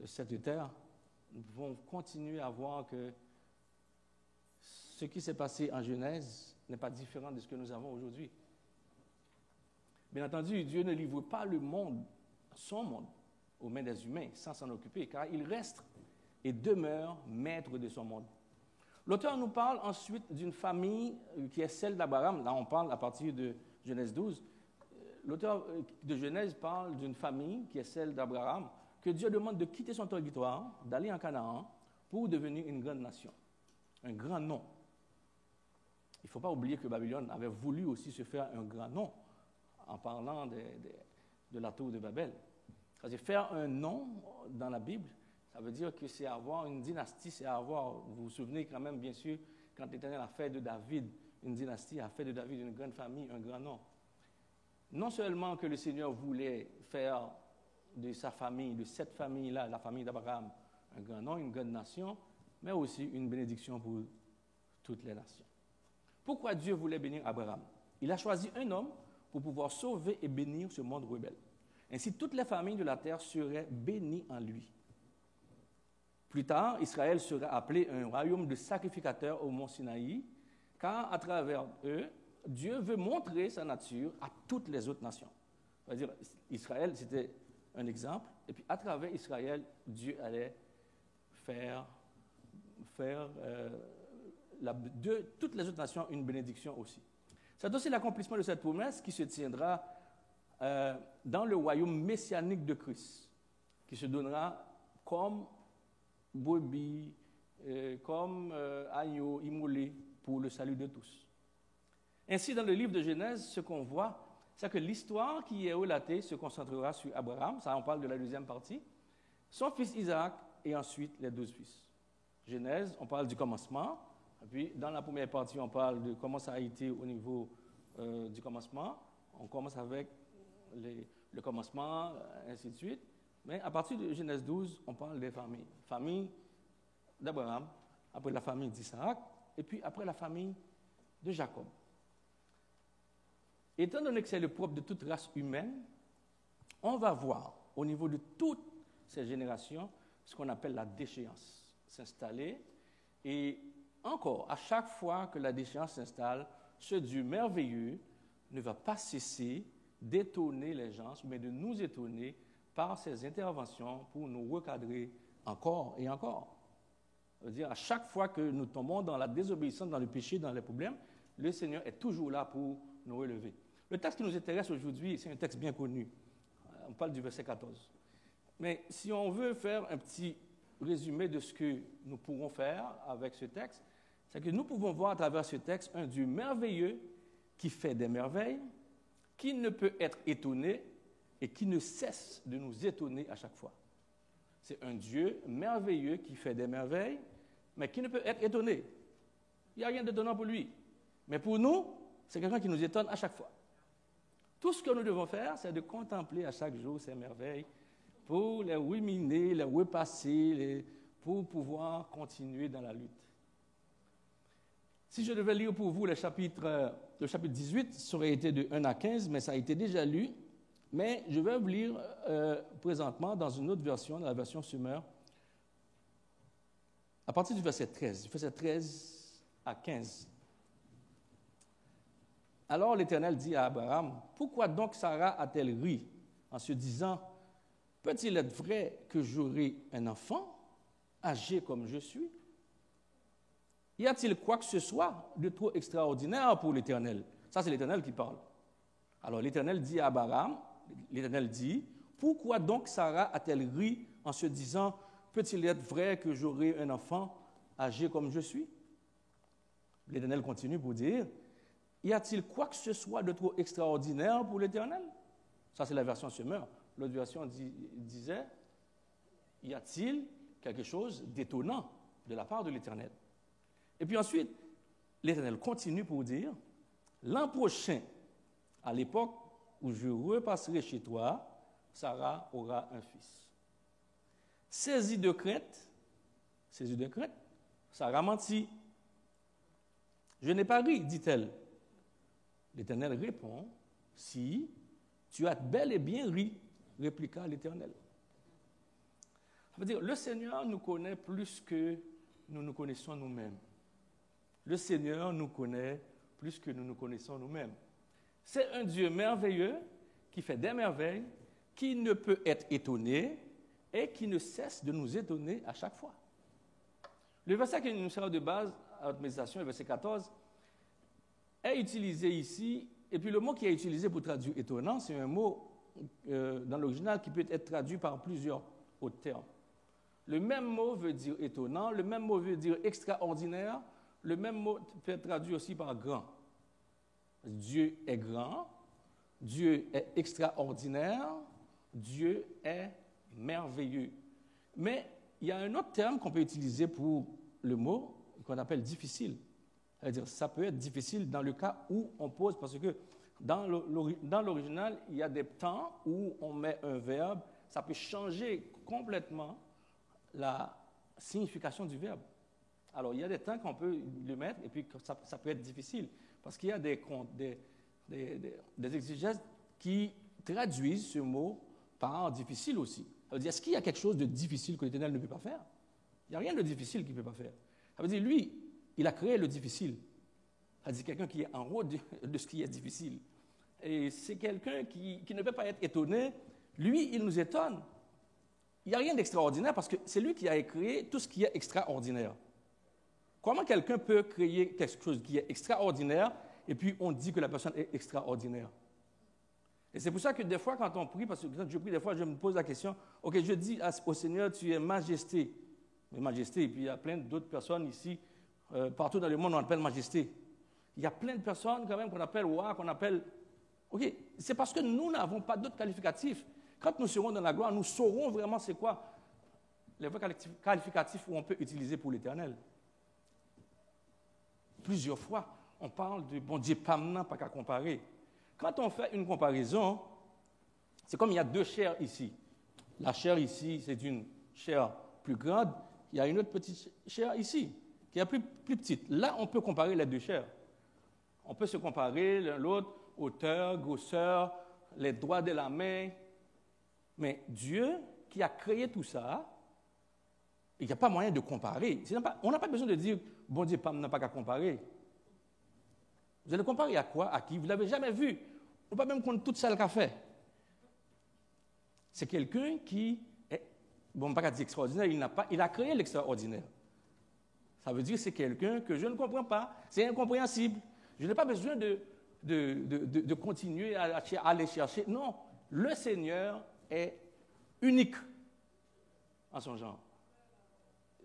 cette terre. Nous pouvons continuer à voir que ce qui s'est passé en Genèse n'est pas différent de ce que nous avons aujourd'hui. Bien entendu, Dieu ne livre pas le monde, son monde, aux mains des humains sans s'en occuper, car il reste et demeure maître de son monde. L'auteur nous parle ensuite d'une famille qui est celle d'Abraham. Là, on parle à partir de Genèse 12. L'auteur de Genèse parle d'une famille qui est celle d'Abraham, que Dieu demande de quitter son territoire, d'aller en Canaan pour devenir une grande nation, un grand nom. Il ne faut pas oublier que Babylone avait voulu aussi se faire un grand nom en parlant de la tour de Babel. C'est-à-dire faire un nom dans la Bible, ça veut dire que c'est avoir une dynastie, c'est avoir, vous vous souvenez quand même bien sûr, quand l'Éternel a fait de David une dynastie, a fait de David une grande famille, un grand nom. Non seulement que le Seigneur voulait faire de sa famille, de cette famille-là, la famille d'Abraham, un grand nom, une grande nation, mais aussi une bénédiction pour toutes les nations. Pourquoi Dieu voulait bénir Abraham? Il a choisi un homme pour pouvoir sauver et bénir ce monde rebelle. Ainsi, toutes les familles de la terre seraient bénies en lui. Plus tard, Israël sera appelé un royaume de sacrificateurs au mont Sinaï, car à travers eux, Dieu veut montrer sa nature à toutes les autres nations. C'est-à-dire, Israël, c'était un exemple, et puis à travers Israël, Dieu allait faire de toutes les autres nations une bénédiction aussi. C'est aussi l'accomplissement de cette promesse qui se tiendra dans le royaume messianique de Christ, qui se donnera comme brebis, comme agneau immolé pour le salut de tous. Ainsi, dans le livre de Genèse, ce qu'on voit, c'est que l'histoire qui est relatée se concentrera sur Abraham, ça on parle de la deuxième partie, son fils Isaac et ensuite les 12 fils. Genèse, on parle du commencement, et puis dans la première partie, on parle de comment ça a été au niveau du commencement. On commence avec le commencement, ainsi de suite. Mais à partir de Genèse 12, on parle des familles. Famille d'Abraham, après la famille d'Isaac, et puis après la famille de Jacob. Étant donné que c'est le propre de toute race humaine, on va voir au niveau de toutes ces générations ce qu'on appelle la déchéance s'installer. Et encore, à chaque fois que la déchéance s'installe, ce Dieu merveilleux ne va pas cesser d'étonner les gens, mais de nous étonner par ses interventions pour nous recadrer encore et encore. C'est-à-dire, à chaque fois que nous tombons dans la désobéissance, dans le péché, dans les problèmes, le Seigneur est toujours là pour nous relever. Le texte qui nous intéresse aujourd'hui, c'est un texte bien connu. On parle du verset 14. Mais si on veut faire un petit résumé de ce que nous pourrons faire avec ce texte, c'est que nous pouvons voir à travers ce texte un Dieu merveilleux qui fait des merveilles, qui ne peut être étonné et qui ne cesse de nous étonner à chaque fois. C'est un Dieu merveilleux qui fait des merveilles, mais qui ne peut être étonné. Il n'y a rien d'étonnant pour lui. Mais pour nous, c'est quelqu'un qui nous étonne à chaque fois. Tout ce que nous devons faire, c'est de contempler à chaque jour ces merveilles pour les ruminer, les repasser, pour pouvoir continuer dans la lutte. Si je devais lire pour vous le chapitre 18, ça aurait été de 1 à 15, mais ça a été déjà lu. Mais je vais vous lire présentement dans une autre version, dans la version Summer, à partir du verset 13 à 15. Alors l'Éternel dit à Abraham, « Pourquoi donc Sarah a-t-elle ri en se disant, « Peut-il être vrai que j'aurai un enfant, âgé comme je suis? Y a-t-il quoi que ce soit de trop extraordinaire pour l'Éternel? » Ça, c'est l'Éternel qui parle. Alors l'Éternel dit à Abraham, l'Éternel dit, « Pourquoi donc Sarah a-t-elle ri en se disant, « Peut-il être vrai que j'aurai un enfant, âgé comme je suis? » L'Éternel continue pour dire, « Y a-t-il quoi que ce soit de trop extraordinaire pour l'Éternel? » Ça, c'est la version Summer. L'autre version disait, « Y a-t-il quelque chose d'étonnant de la part de l'Éternel? » Et puis ensuite, l'Éternel continue pour dire, « L'an prochain, à l'époque où je repasserai chez toi, Sarah aura un fils. » Saisie de crainte, Sarah mentit. « Je n'ai pas ri, dit-elle. » L'Éternel répond, « Si, tu as bel et bien ri, répliqua l'Éternel. » Ça veut dire, le Seigneur nous connaît plus que nous nous connaissons nous-mêmes. Le Seigneur nous connaît plus que nous nous connaissons nous-mêmes. C'est un Dieu merveilleux qui fait des merveilles, qui ne peut être étonné et qui ne cesse de nous étonner à chaque fois. Le verset qui nous sert de base à notre méditation, le verset 14, est utilisé ici, et puis le mot qui est utilisé pour traduire étonnant, c'est un mot dans l'original qui peut être traduit par plusieurs autres termes. Le même mot veut dire étonnant, le même mot veut dire extraordinaire, le même mot peut être traduit aussi par grand. Dieu est grand, Dieu est extraordinaire, Dieu est merveilleux. Mais il y a un autre terme qu'on peut utiliser pour le mot qu'on appelle difficile. C'est-à-dire, ça peut être difficile dans le cas où on pose, parce que dans l'original, il y a des temps où on met un verbe, ça peut changer complètement la signification du verbe. Alors, il y a des temps qu'on peut le mettre, et puis ça peut être difficile, parce qu'il y a des exégèses qui traduisent ce mot par difficile aussi. Ça veut dire, est-ce qu'il y a quelque chose de difficile que l'Éternel ne peut pas faire? Il n'y a rien de difficile qu'il ne peut pas faire. Ça veut dire, lui, il a créé le difficile. Ça veut dire quelqu'un qui est en haut de ce qui est difficile. Et c'est quelqu'un qui ne peut pas être étonné. Lui, il nous étonne. Il n'y a rien d'extraordinaire parce que c'est lui qui a créé tout ce qui est extraordinaire. Comment quelqu'un peut créer quelque chose qui est extraordinaire et puis on dit que la personne est extraordinaire? Et c'est pour ça que des fois, quand on prie, parce que quand je prie, des fois, je me pose la question, OK, je dis au Seigneur, tu es majesté. Mais majesté, et puis il y a plein d'autres personnes ici, partout dans le monde, on appelle majesté. Il y a plein de personnes quand même qu'on appelle roi, qu'on appelle... OK, c'est parce que nous n'avons pas d'autres qualificatifs. Quand nous serons dans la gloire, nous saurons vraiment c'est quoi les vrais qualificatifs où on peut utiliser pour l'Éternel. Plusieurs fois, on parle de bon Dieu, pas maintenant, pas qu'à comparer. Quand on fait une comparaison, c'est comme il y a deux chairs ici. La chair ici, c'est une chair plus grande. Il y a une autre petite chair ici, qui est plus petite. Là, on peut comparer les deux chairs. On peut se comparer l'un l'autre, hauteur, grosseur, les doigts de la main. Mais Dieu, qui a créé tout ça, il n'y a pas moyen de comparer. On n'a pas besoin de dire, bon Dieu, n'a pas qu'à comparer. Vous allez comparer à quoi? À qui? Vous ne l'avez jamais vu. On ne peut pas même compter toute celle qu'a fait. C'est quelqu'un qui est, bon, pas qu'à dire extraordinaire, il a créé l'extraordinaire. Ça veut dire que c'est quelqu'un que je ne comprends pas. C'est incompréhensible. Je n'ai pas besoin de continuer à aller chercher. Non, le Seigneur est unique en son genre.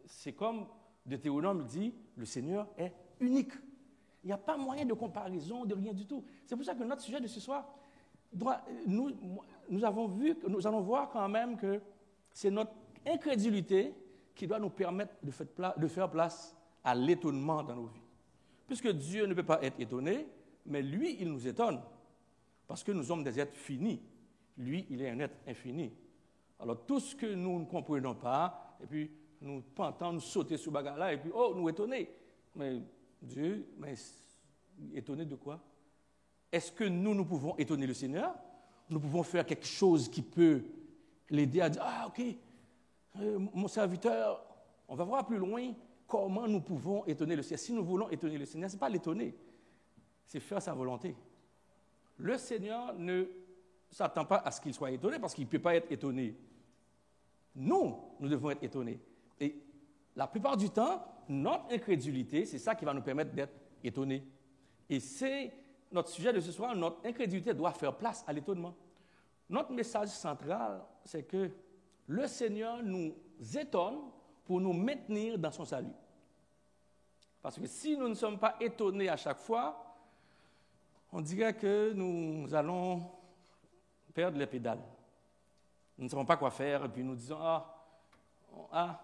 C'est comme Deutéronome dit, le Seigneur est unique. Il n'y a pas moyen de comparaison, de rien du tout. C'est pour ça que notre sujet de ce soir, nous allons voir quand même que c'est notre incrédulité qui doit nous permettre de faire place à l'étonnement dans nos vies. Puisque Dieu ne peut pas être étonné, mais lui, il nous étonne. Parce que nous sommes des êtres finis. Lui, il est un être infini. Alors, tout ce que nous ne comprenons pas, et puis nous pentons, nous sauter sur bagarre-là, et puis, oh, nous étonner. Mais Dieu, mais étonné de quoi? Est-ce que nous pouvons étonner le Seigneur? Nous pouvons faire quelque chose qui peut l'aider à dire, ah, OK, mon serviteur, on va voir plus loin comment nous pouvons étonner le Seigneur. Si nous voulons étonner le Seigneur, ce n'est pas l'étonner, c'est faire sa volonté. Le Seigneur ne s'attend pas à ce qu'il soit étonné parce qu'il ne peut pas être étonné. Nous devons être étonnés. Et la plupart du temps, notre incrédulité, c'est ça qui va nous permettre d'être étonnés. Et c'est notre sujet de ce soir, notre incrédulité doit faire place à l'étonnement. Notre message central, c'est que le Seigneur nous étonne pour nous maintenir dans son salut. Parce que si nous ne sommes pas étonnés à chaque fois, on dirait que nous allons perdre les pédales. Nous ne savons pas quoi faire et puis nous disons à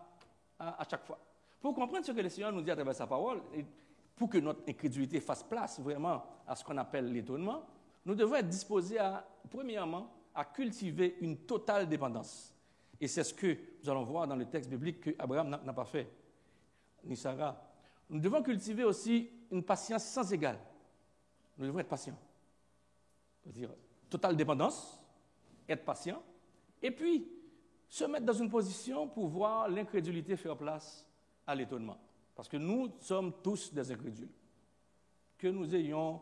chaque fois. Pour comprendre ce que le Seigneur nous dit à travers sa parole, et pour que notre incrédulité fasse place vraiment à ce qu'on appelle l'étonnement, nous devons être disposés premièrement, à cultiver une totale dépendance. Et c'est ce que nous allons voir dans le texte biblique qu'Abraham n'a pas fait, ni Sarah. Nous devons cultiver aussi une patience sans égale. Nous devons être patients. C'est-à-dire, totale dépendance, être patient, et puis se mettre dans une position pour voir l'incrédulité faire place à l'étonnement. Parce que nous sommes tous des incrédules. Que nous ayons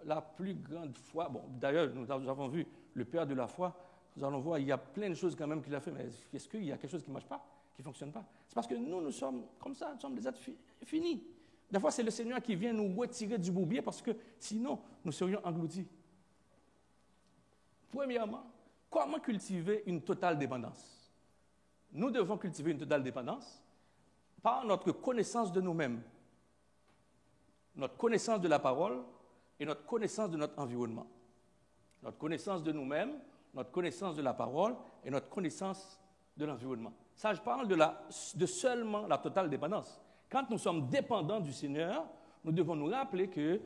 la plus grande foi. Bon, d'ailleurs, nous avons vu le Père de la foi. Nous allons voir, il y a plein de choses quand même qu'il a fait, mais est-ce qu'il y a quelque chose qui ne marche pas, qui ne fonctionne pas? C'est parce que nous sommes comme ça, nous sommes des êtres finis. Des fois, c'est le Seigneur qui vient nous retirer du bourbier parce que sinon, nous serions engloutis. Premièrement, comment cultiver une totale dépendance? Nous devons cultiver une totale dépendance par notre connaissance de nous-mêmes, notre connaissance de la parole et notre connaissance de notre environnement. Notre connaissance de nous-mêmes, notre connaissance de la parole et notre connaissance de l'environnement. Ça, je parle de seulement la totale dépendance. Quand nous sommes dépendants du Seigneur, nous devons nous rappeler que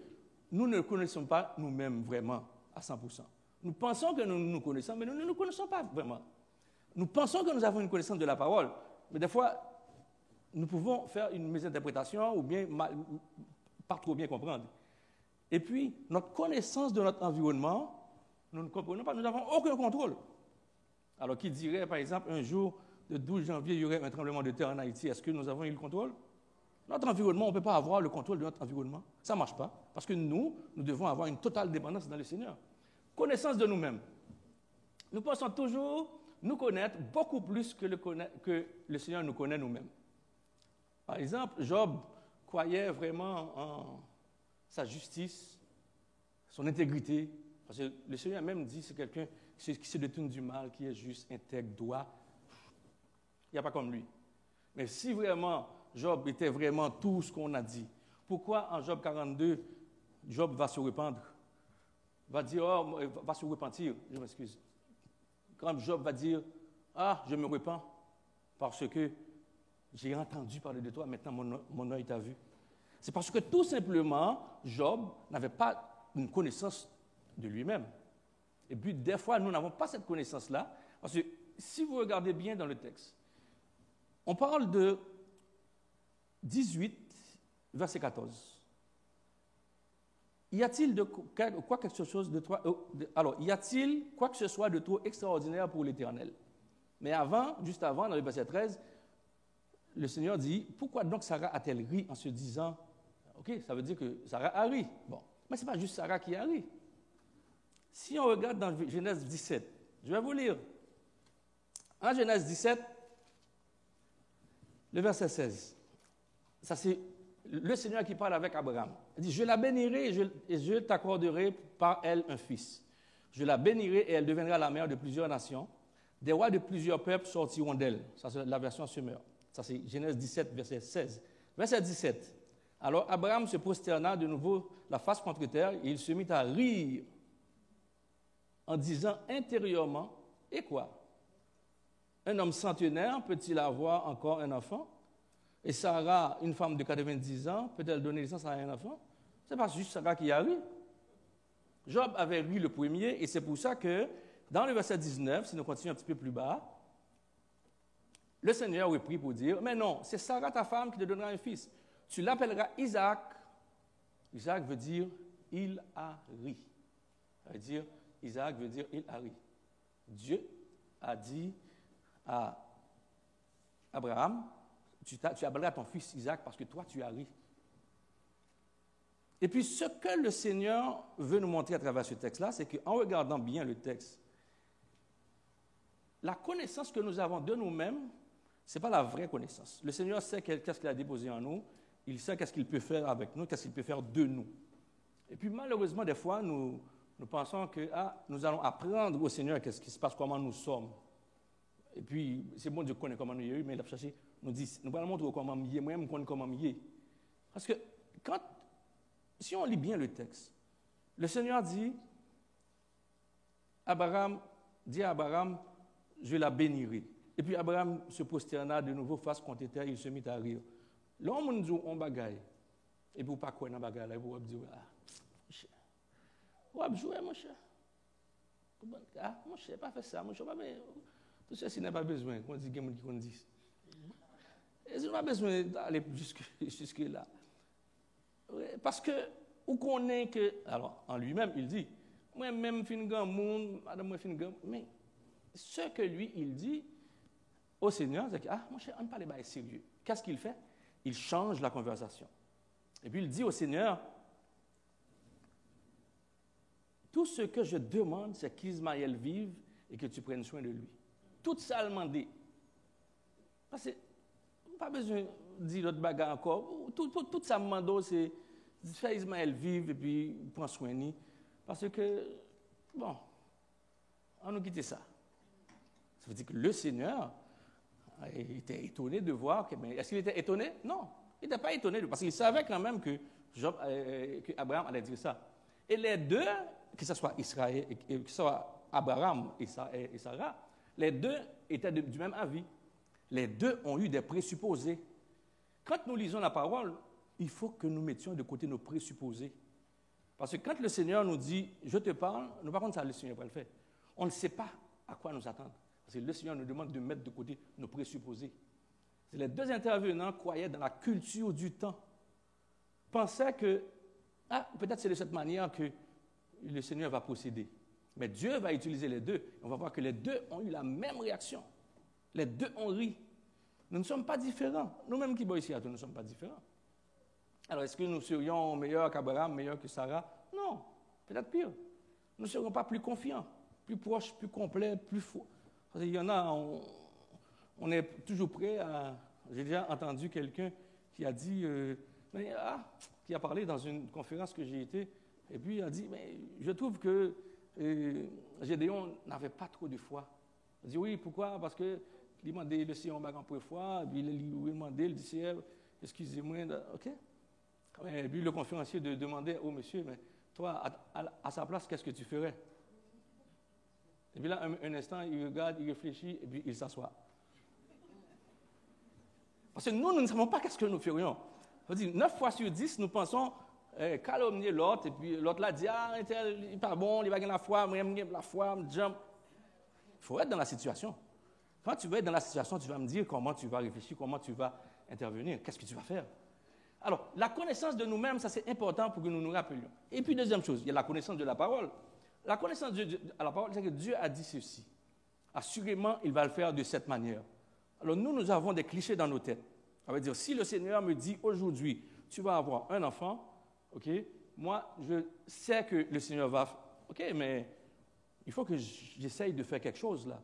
nous ne connaissons pas nous-mêmes vraiment à 100%. Nous pensons que nous nous connaissons, mais nous ne nous connaissons pas vraiment. Nous pensons que nous avons une connaissance de la parole, mais des fois, nous pouvons faire une mésinterprétation ou bien pas trop bien comprendre. Et puis, notre connaissance de notre environnement, nous ne comprenons pas, nous n'avons aucun contrôle. Alors, qui dirait, par exemple, un jour de 12 janvier, il y aurait un tremblement de terre en Haïti, est-ce que nous avons eu le contrôle? Notre environnement, on ne peut pas avoir le contrôle de notre environnement. Ça ne marche pas, parce que nous devons avoir une totale dépendance dans le Seigneur. Connaissance de nous-mêmes. Nous pensons toujours nous connaître beaucoup plus que le Seigneur nous connaît nous-mêmes. Par exemple, Job croyait vraiment en sa justice, son intégrité, parce que le Seigneur même dit c'est quelqu'un qui se détourne du mal, qui est juste, intègre, droit. Il n'y a pas comme lui. Mais si vraiment Job était vraiment tout ce qu'on a dit, pourquoi en Job 42, Job va se repentendre, va dire, va se repentir, je m'excuse. Quand Job va dire, je me repens, parce que j'ai entendu parler de toi, maintenant mon œil t'a vu. C'est parce que tout simplement, Job n'avait pas une connaissance de lui-même. Et puis, des fois, nous n'avons pas cette connaissance-là, parce que si vous regardez bien dans le texte, on parle de 18, verset 14. Y a-t-il quoi que ce soit de trop extraordinaire pour l'Éternel? Mais juste avant, dans le verset 13, le Seigneur dit, pourquoi donc Sarah a-t-elle ri en se disant, ok, ça veut dire que Sarah a ri. Bon, mais ce n'est pas juste Sarah qui a ri. Si on regarde dans Genèse 17, je vais vous lire. En Genèse 17, le verset 16, ça c'est le Seigneur qui parle avec Abraham. Il dit, je la bénirai et je t'accorderai par elle un fils. Je la bénirai et elle deviendra la mère de plusieurs nations. Des rois de plusieurs peuples sortiront d'elle. Ça c'est la version Semeur. Ça c'est Genèse 17, verset 16. Verset 17. Alors Abraham se prosterna de nouveau la face contre terre et il se mit à rire en disant intérieurement, et quoi? Un homme centenaire peut-il avoir encore un enfant? Et Sarah, une femme de 90 ans, peut-elle donner naissance à un enfant? Ce n'est pas juste Sarah qui a ri. Job avait ri le premier, et c'est pour ça que, dans le verset 19, si nous continuons un petit peu plus bas, le Seigneur reprit pour dire, mais non, c'est Sarah ta femme qui te donnera un fils. Tu l'appelleras Isaac. Isaac veut dire, il a ri. Ça veut dire, Isaac veut dire, il a ri. Dieu a dit à Abraham, tu appelleras ton fils Isaac parce que toi, tu as ri. Et puis, ce que le Seigneur veut nous montrer à travers ce texte-là, c'est qu'en regardant bien le texte, la connaissance que nous avons de nous-mêmes, ce n'est pas la vraie connaissance. Le Seigneur sait qu'est-ce qu'il a déposé en nous, il sait qu'est-ce qu'il peut faire avec nous, qu'est-ce qu'il peut faire de nous. Et puis, malheureusement, des fois, nous pensons que nous allons apprendre au Seigneur qu'est-ce qui se passe, comment nous sommes. Et puis, c'est bon Dieu connaît comment nous sommes, mais il a cherché, nous allons montrer comment nous sommes, moi-même, comment nous sommes. Parce que, si on lit bien le texte, le Seigneur dit à Abraham, je la bénirai. Et puis Abraham se prosterna de nouveau face contre terre, il se mit à rire. L'homme nous dit, on bagaille. Et puis, pas quoi dans bagaille, et puis, dire, mon cher, on va jouer, mon cher. Mon cher, pas fait ça, mon cher, tout ceci n'a pas besoin, qu'on dit, qu'on dit. Et n'a pas besoin d'aller jusque là. Parce que, ou qu'on est que, alors, en lui-même, il dit, moi-même, fin grand monde, madame, moi, fin grand, mais ce que lui, il dit au Seigneur, c'est que, mon cher, on ne parle pas sérieux. Qu'est-ce qu'il fait? Il change la conversation. Et puis, il dit au Seigneur, tout ce que je demande, c'est qu'Ismaël vive et que tu prennes soin de lui. Tout ça, le demandé. Parce que, pas besoin de dire l'autre bagarre encore. Tout ça, demande, c'est faire Ismaël vivre et puis prendre soin de lui. Parce que, bon, on nous quitte ça. Ça veut dire que le Seigneur était étonné de voir que, mais est-ce qu'il était étonné? Non, il n'était pas étonné parce qu'il savait quand même que Abraham allait dire ça. Et les deux, que ce soit Israël, que ce soit Abraham et Sarah, les deux étaient du même avis. Les deux ont eu des présupposés. Quand nous lisons la parole, il faut que nous mettions de côté nos présupposés. Parce que quand le Seigneur nous dit « je te parle », nous par contre ça le Seigneur va le faire. On ne sait pas à quoi nous attendre. Parce que le Seigneur nous demande de mettre de côté nos présupposés. Les deux intervenants croyaient dans la culture du temps. Pensaient que, peut-être c'est de cette manière que le Seigneur va procéder. Mais Dieu va utiliser les deux. On va voir que les deux ont eu la même réaction. Les deux ont ri. Nous ne sommes pas différents. Nous-mêmes qui sommes ici, nous ne sommes pas différents. Alors, est-ce que nous serions meilleurs qu'Abraham, meilleurs que Sarah? Non, peut-être pire. Nous ne serions pas plus confiants, plus proches, plus complets, plus fous. Parce qu'il y en a, on est toujours prêt à... J'ai déjà entendu quelqu'un qui a dit, qui a parlé dans une conférence que j'ai été, et puis il a dit, mais je trouve que Gédéon n'avait pas trop de foi. Il a dit, oui, pourquoi? Parce que il m'a demandé le Seigneur m'a pour foi, puis il lui a demandé, il dit, excusez-moi, ok? Et puis le conférencier demandait au monsieur, mais toi, à sa place, qu'est-ce que tu ferais? Et puis là, un instant, il regarde, il réfléchit, et puis il s'assoit. Parce que nous ne savons pas qu'est-ce que nous ferions. On dit, 9 fois sur 10, nous pensons calomnier l'autre, et puis l'autre là dit, il n'est pas bon, il va gagner la foi, moi j'aime la foi, jump. Il faut être dans la situation. Quand tu vas être dans la situation, tu vas me dire comment tu vas réfléchir, comment tu vas intervenir, qu'est-ce que tu vas faire. Alors, la connaissance de nous-mêmes, ça c'est important pour que nous nous rappelions. Et puis, deuxième chose, il y a la connaissance de la parole. La connaissance de la parole, c'est que Dieu a dit ceci. Assurément, il va le faire de cette manière. Alors, nous avons des clichés dans nos têtes. Ça veut dire, si le Seigneur me dit aujourd'hui, tu vas avoir un enfant, ok, moi, je sais que le Seigneur va... Ok, mais il faut que j'essaye de faire quelque chose là.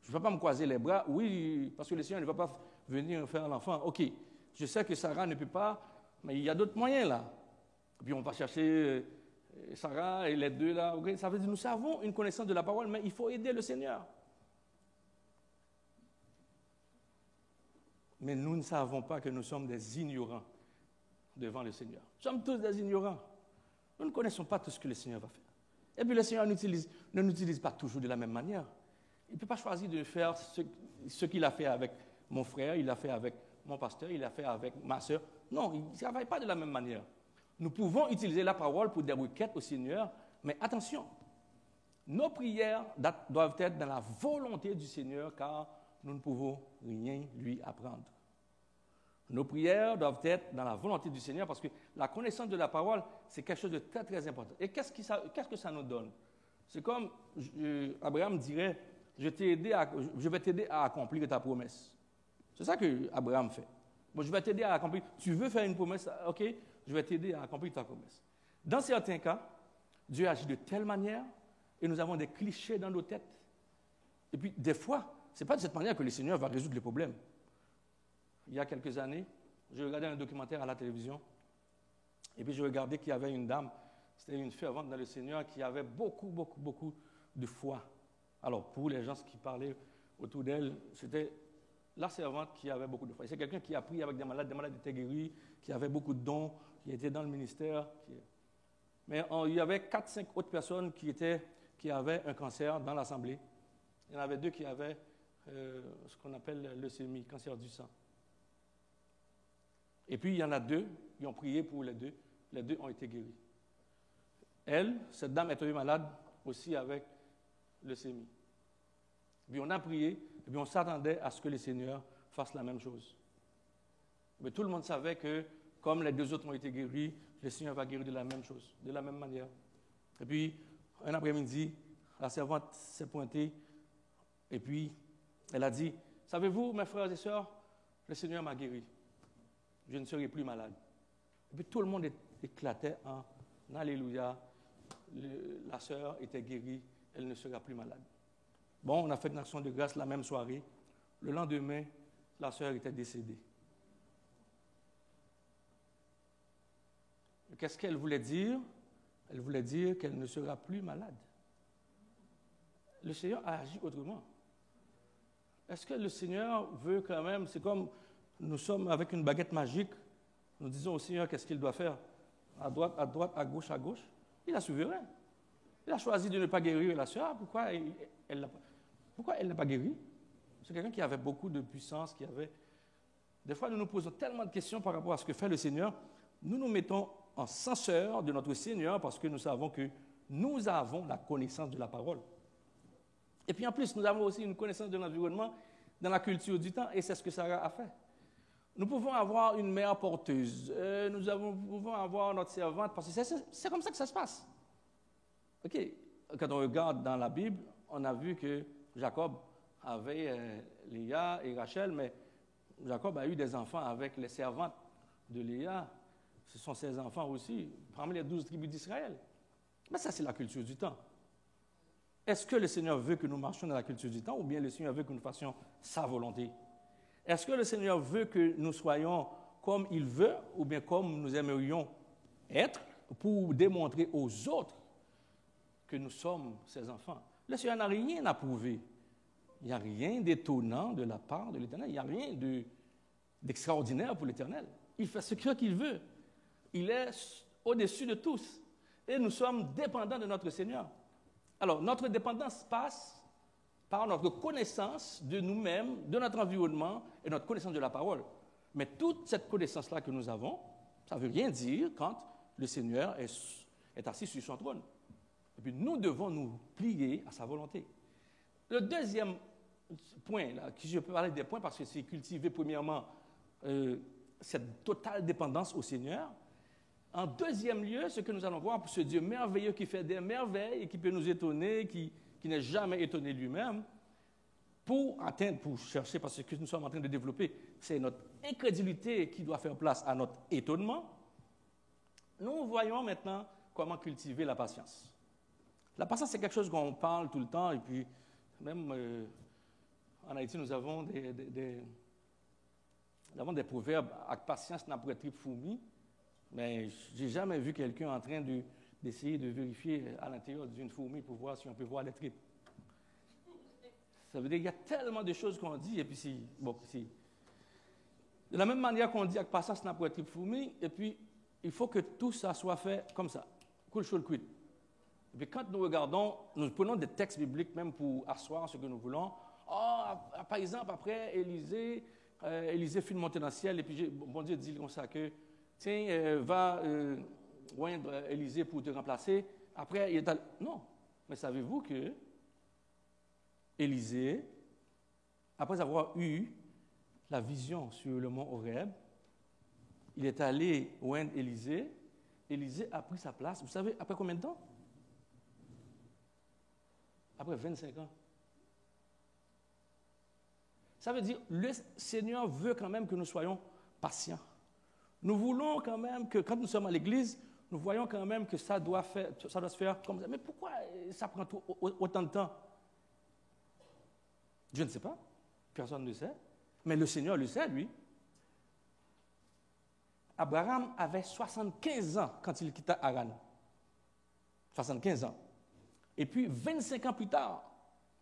Je ne vais pas me croiser les bras. Oui, parce que le Seigneur ne va pas venir faire l'enfant. Ok, je sais que Sarah ne peut pas, mais il y a d'autres moyens là. Et puis on va chercher Sarah et les deux là. Okay? Ça veut dire que nous avons une connaissance de la parole, mais il faut aider le Seigneur. Mais nous ne savons pas que nous sommes des ignorants devant le Seigneur. Nous sommes tous des ignorants. Nous ne connaissons pas tout ce que le Seigneur va faire. Et puis le Seigneur ne nous utilise pas toujours de la même manière. Il ne peut pas choisir de faire ce qu'il a fait avec mon frère, il l'a fait avec mon pasteur, il l'a fait avec ma soeur. Non, il ne travaille pas de la même manière. Nous pouvons utiliser la parole pour des requêtes au Seigneur, mais attention, nos prières doivent être dans la volonté du Seigneur, car nous ne pouvons rien lui apprendre. Nos prières doivent être dans la volonté du Seigneur, parce que la connaissance de la parole, c'est quelque chose de très, très important. Et qu'est-ce que ça nous donne? C'est comme Abraham dirait, je vais t'aider à accomplir ta promesse. C'est ça que Abraham fait. Bon, je vais t'aider à accomplir. Tu veux faire une promesse, ok, je vais t'aider à accomplir ta promesse. Dans certains cas, Dieu agit de telle manière et nous avons des clichés dans nos têtes. Et puis, des fois, ce n'est pas de cette manière que le Seigneur va résoudre les problèmes. Il y a quelques années, je regardais un documentaire à la télévision et puis je regardais qu'il y avait une dame, c'était une fervente dans le Seigneur qui avait beaucoup, beaucoup, beaucoup de foi. Alors, pour les gens qui parlaient autour d'elle, c'était la servante qui avait beaucoup de foi. C'est quelqu'un qui a prié avec des malades étaient guéris, qui avait beaucoup de dons, qui était dans le ministère. Mais il y avait 4-5 autres personnes qui avaient un cancer dans l'assemblée. Il y en avait 2 qui avaient ce qu'on appelle leucémie, cancer du sang. Et puis, il y en a 2 qui ont prié pour les 2. Les 2 ont été guéris. Elle, cette dame est tombée malade aussi avec leucémie. Puis on a prié, et puis on s'attendait à ce que le Seigneur fasse la même chose. Mais tout le monde savait que, comme les 2 autres ont été guéris, le Seigneur va guérir de la même chose, de la même manière. Et puis, un après-midi, la servante s'est pointée, et puis elle a dit, « Savez-vous, mes frères et sœurs, le Seigneur m'a guéri. Je ne serai plus malade. » Et puis tout le monde éclatait en « Alléluia, la sœur était guérie, elle ne sera plus malade. » Bon, on a fait une action de grâce la même soirée. Le lendemain, la sœur était décédée. Qu'est-ce qu'elle voulait dire? Elle voulait dire qu'elle ne sera plus malade. Le Seigneur a agi autrement. Est-ce que le Seigneur veut quand même, c'est comme nous sommes avec une baguette magique, nous disons au Seigneur qu'est-ce qu'il doit faire? À droite, à gauche, à gauche. Il est souverain. Il a choisi de ne pas guérir la sœur. Pourquoi elle n'a pas guéri? C'est quelqu'un qui avait beaucoup de puissance, qui avait... Des fois, nous nous posons tellement de questions par rapport à ce que fait le Seigneur, nous nous mettons en censeur de notre Seigneur parce que nous savons que nous avons la connaissance de la parole. Et puis en plus, nous avons aussi une connaissance de l'environnement dans la culture du temps, et c'est ce que Sarah a fait. Nous pouvons avoir une mère porteuse, pouvons avoir notre servante, parce que c'est comme ça que ça se passe. OK. Quand on regarde dans la Bible, on a vu que Jacob avait Léa et Rachel, mais Jacob a eu des enfants avec les servantes de Léa. Ce sont ses enfants aussi, parmi les 12 tribus d'Israël. Mais ça, c'est la culture du temps. Est-ce que le Seigneur veut que nous marchions dans la culture du temps ou bien le Seigneur veut que nous fassions sa volonté? Est-ce que le Seigneur veut que nous soyons comme il veut ou bien comme nous aimerions être pour démontrer aux autres que nous sommes ses enfants? Le Seigneur n'a rien à prouver. Il n'y a rien d'étonnant de la part de l'Éternel. Il n'y a rien d'extraordinaire pour l'Éternel. Il fait ce qu'il veut. Il est au-dessus de tous. Et nous sommes dépendants de notre Seigneur. Alors, notre dépendance passe par notre connaissance de nous-mêmes, de notre environnement et notre connaissance de la parole. Mais toute cette connaissance-là que nous avons, ça ne veut rien dire quand le Seigneur est assis sur son trône. Et puis, nous devons nous plier à sa volonté. Le deuxième point, là, je peux parler des points parce que c'est cultiver premièrement cette totale dépendance au Seigneur. En deuxième lieu, ce que nous allons voir pour ce Dieu merveilleux qui fait des merveilles et qui peut nous étonner, qui n'est jamais étonné lui-même, pour chercher, parce que ce que nous sommes en train de développer, c'est notre incrédulité qui doit faire place à notre étonnement. Nous voyons maintenant comment cultiver la patience. La patience, c'est quelque chose qu'on parle tout le temps, et puis même en Haïti, nous avons des proverbes, avec patience n'a pas être fourmi. Mais je n'ai jamais vu quelqu'un en train d'essayer de vérifier à l'intérieur d'une fourmi pour voir si on peut voir les tripes. Ça veut dire qu'il y a tellement de choses qu'on dit, et puis de la même manière qu'on dit avec patience n'a pas être fourmi, et puis il faut que tout ça soit fait comme ça, cool, chaud, cuit. Et puis quand nous regardons, nous prenons des textes bibliques même pour asseoir ce que nous voulons. Par exemple, après Élisée fit monter dans le ciel, et puis bon Dieu dit comme ça que tiens, va oindre Élisée pour te remplacer. Après, il est allé... Non. Mais savez-vous que Élisée, après avoir eu la vision sur le mont Horeb, il est allé oindre Élisée. Élisée a pris sa place. Vous savez, après combien de temps? Après 25 ans. Ça veut dire, le Seigneur veut quand même que nous soyons patients. Nous voulons quand même que, quand nous sommes à l'église, nous voyons quand même que ça doit se faire comme ça. Mais pourquoi ça prend autant de temps? Je ne sais pas. Personne ne sait. Mais le Seigneur le sait, lui. Abraham avait 75 ans quand il quitta Haran. 75 ans. Et puis, 25 ans plus tard,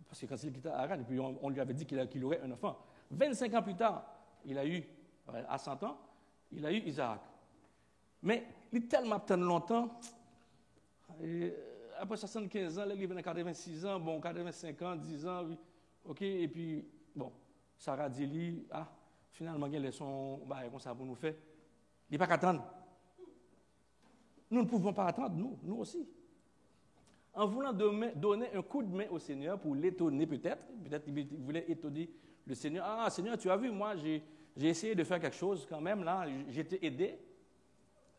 parce que quand il quitta Haran, et puis on lui avait dit qu'il aurait un enfant. 25 ans plus tard, il a eu, à 100 ans, il a eu Isaac. Mais il est tellement longtemps, et après 75 ans, là, il est à 86 ans, bon, 85 ans, 10 ans, oui, ok, et puis, bon, Sarah dit, finalement, il y a comme ça pour nous faire. Il n'y a pas qu'à attendre. Nous ne pouvons pas attendre, nous aussi. En voulant donner un coup de main au Seigneur pour l'étonner peut-être qu'il voulait étonner le Seigneur. Ah, Seigneur, tu as vu, moi, j'ai essayé de faire quelque chose quand même, là, j'ai été aidé.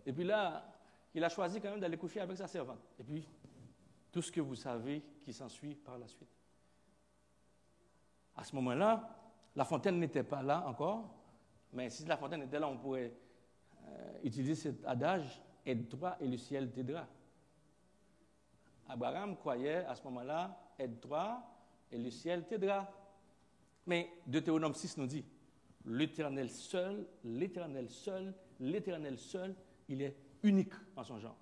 Et puis là, il a choisi quand même d'aller coucher avec sa servante. Et puis, tout ce que vous savez qui s'ensuit par la suite. À ce moment-là, la fontaine n'était pas là encore, mais si la fontaine était là, on pourrait utiliser cet adage, aide-toi et le ciel t'aidera. Abraham croyait à ce moment-là, aide-toi et le ciel t'aidera. Mais Deutéronome 6 nous dit, l'Éternel seul, l'Éternel seul, l'Éternel seul, il est unique en son genre.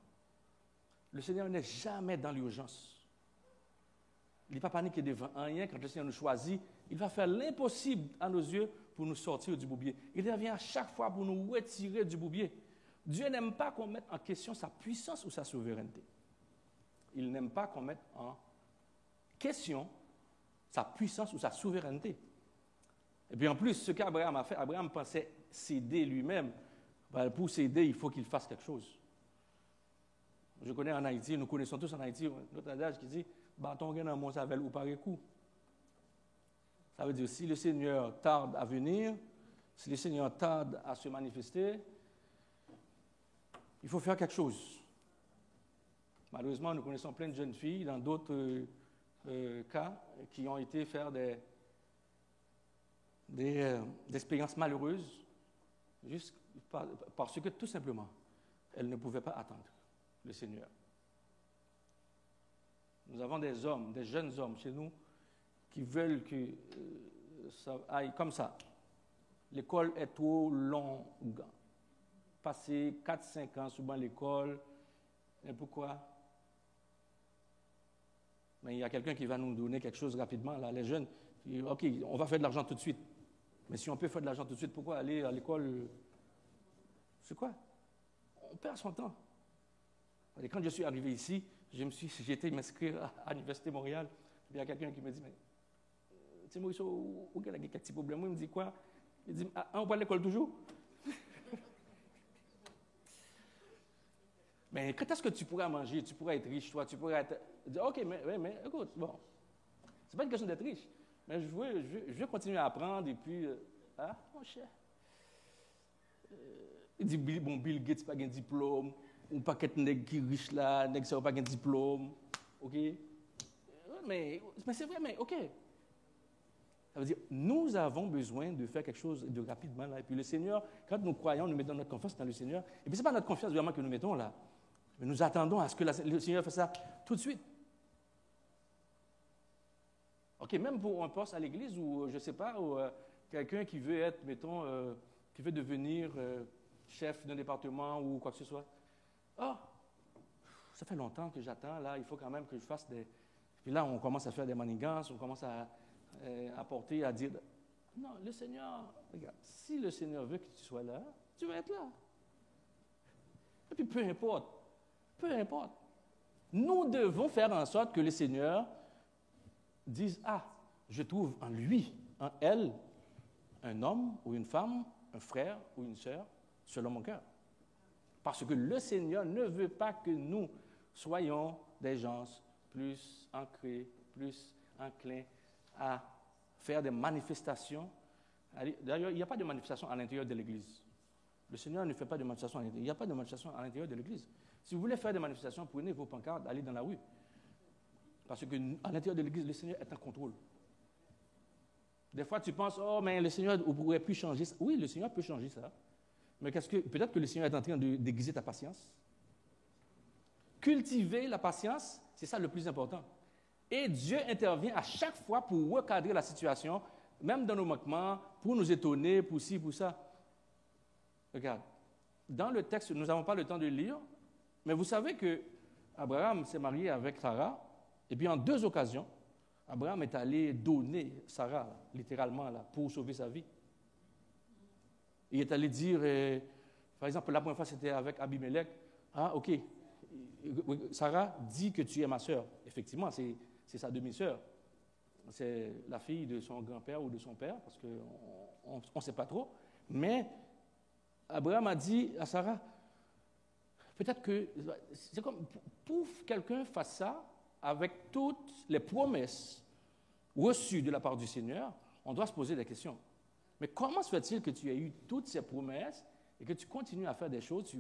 Le Seigneur n'est jamais dans l'urgence. Il n'est pas paniqué devant rien. Quand le Seigneur nous choisit, il va faire l'impossible à nos yeux pour nous sortir du bourbier. Il revient à chaque fois pour nous retirer du bourbier. Dieu n'aime pas qu'on mette en question sa puissance ou sa souveraineté. Il n'aime pas qu'on mette en question sa puissance ou sa souveraineté. Et puis en plus, ce qu'Abraham a fait, Abraham pensait céder lui-même Ben, pour s'aider, il faut qu'il fasse quelque chose. Je connais en Haïti, nous connaissons tous en Haïti, notre adage qui dit « bâton gain dans mon savel ou par coup ». Ça veut dire, si le Seigneur tarde à venir, si le Seigneur tarde à se manifester, il faut faire quelque chose. Malheureusement, nous connaissons plein de jeunes filles dans d'autres cas qui ont été faire des expériences malheureuses juste parce que tout simplement, elles ne pouvaient pas attendre le Seigneur. Nous avons des hommes, des jeunes hommes chez nous qui veulent que ça aille comme ça. L'école est trop longue. Passer 4-5 ans souvent à l'école. Et pourquoi? Mais il y a quelqu'un qui va nous donner quelque chose rapidement. Là, les jeunes, OK, on va faire de l'argent tout de suite. Mais si on peut faire de l'argent tout de suite, pourquoi aller à l'école? C'est quoi? On perd son temps. Et quand je suis arrivé ici, j'ai été m'inscrire à l'Université Montréal. Il y a quelqu'un qui me dit, mais tu sais, Maurice, où il y a quelques petits problèmes? Moi, il me dit quoi? Il dit, ah, on va à l'école toujours? Mais quand est-ce que tu pourras manger? Tu pourras être riche, toi? Tu pourras être... OK, mais écoute, bon, c'est pas une question d'être riche. Mais je veux continuer à apprendre et puis... ah, mon cher. Il dit, bon, Bill Gates n'a pas de diplôme. Ou pas qu'être nègre qui riche là, nègre ça n'a pas de diplôme. OK? Mais c'est vrai, mais OK. Ça veut dire, nous avons besoin de faire quelque chose de rapidement là. Et puis le Seigneur, quand nous croyons, nous mettons notre confiance dans le Seigneur. Et puis ce n'est pas notre confiance vraiment que nous mettons là. Mais nous attendons à ce que le Seigneur fasse ça tout de suite. OK, même pour un poste à l'église ou, je ne sais pas, ou quelqu'un qui veut être, mettons, qui veut devenir chef d'un département ou quoi que ce soit. Ah, ça fait longtemps que j'attends, là, il faut quand même que je fasse des... Puis là, on commence à faire des manigances, on commence à apporter, à dire, non, le Seigneur, regarde, si le Seigneur veut que tu sois là, tu vas être là. Et puis peu importe, nous devons faire en sorte que le Seigneur dise, ah, je trouve en lui, en elle, un homme ou une femme, un frère ou une sœur, selon mon cœur. Parce que le Seigneur ne veut pas que nous soyons des gens plus ancrés, plus enclins à faire des manifestations. D'ailleurs, il n'y a pas de manifestation à l'intérieur de l'Église. Le Seigneur ne fait pas de manifestation à l'intérieur. Il n'y a pas de manifestation à l'intérieur de l'Église. Si vous voulez faire des manifestations, prenez vos pancartes, allez dans la rue. Parce qu'à l'intérieur de l'Église, le Seigneur est en contrôle. Des fois, tu penses, oh, mais le Seigneur pourrait plus changer ça. Oui, le Seigneur peut changer ça. Mais peut-être que le Seigneur est en train de déguiser ta patience. Cultiver la patience, c'est ça le plus important. Et Dieu intervient à chaque fois pour recadrer la situation, même dans nos manquements, pour nous étonner, pour ci, pour ça. Regarde, dans le texte, nous n'avons pas le temps de lire, mais vous savez que Abraham s'est marié avec Sarah, et puis en 2 occasions, Abraham est allé donner Sarah, littéralement, là, pour sauver sa vie. Il est allé dire, par exemple, la première fois c'était avec Abimelech, ah ok, Sarah dit que tu es ma sœur. Effectivement, c'est sa demi-sœur. C'est la fille de son grand-père ou de son père, parce qu'on ne sait pas trop. Mais Abraham a dit à Sarah, peut-être que, c'est comme, pour que quelqu'un fasse ça, avec toutes les promesses reçues de la part du Seigneur, on doit se poser des questions. Mais comment se fait-il que tu aies eu toutes ces promesses et que tu continues à faire des choses,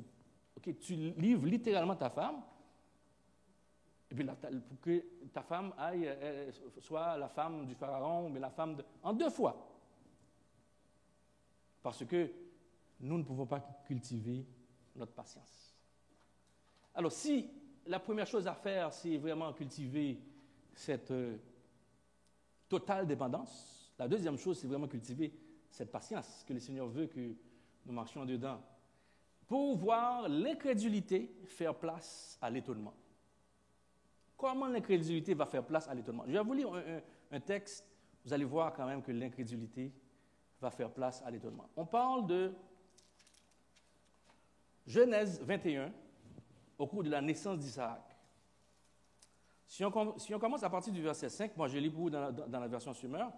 tu livres littéralement ta femme, et puis pour que ta femme soit la femme du pharaon, mais la femme en 2 fois. Parce que nous ne pouvons pas cultiver notre patience. Alors, si la première chose à faire, c'est vraiment cultiver cette totale dépendance, la deuxième chose, c'est vraiment cultiver cette patience que le Seigneur veut que nous marchions dedans, pour voir l'incrédulité faire place à l'étonnement. Comment l'incrédulité va faire place à l'étonnement? Je vais vous lire un texte, vous allez voir quand même que l'incrédulité va faire place à l'étonnement. On parle de Genèse 21, au cours de la naissance d'Isaac. Si on commence à partir du verset 5, moi je lis pour vous dans la version Summer,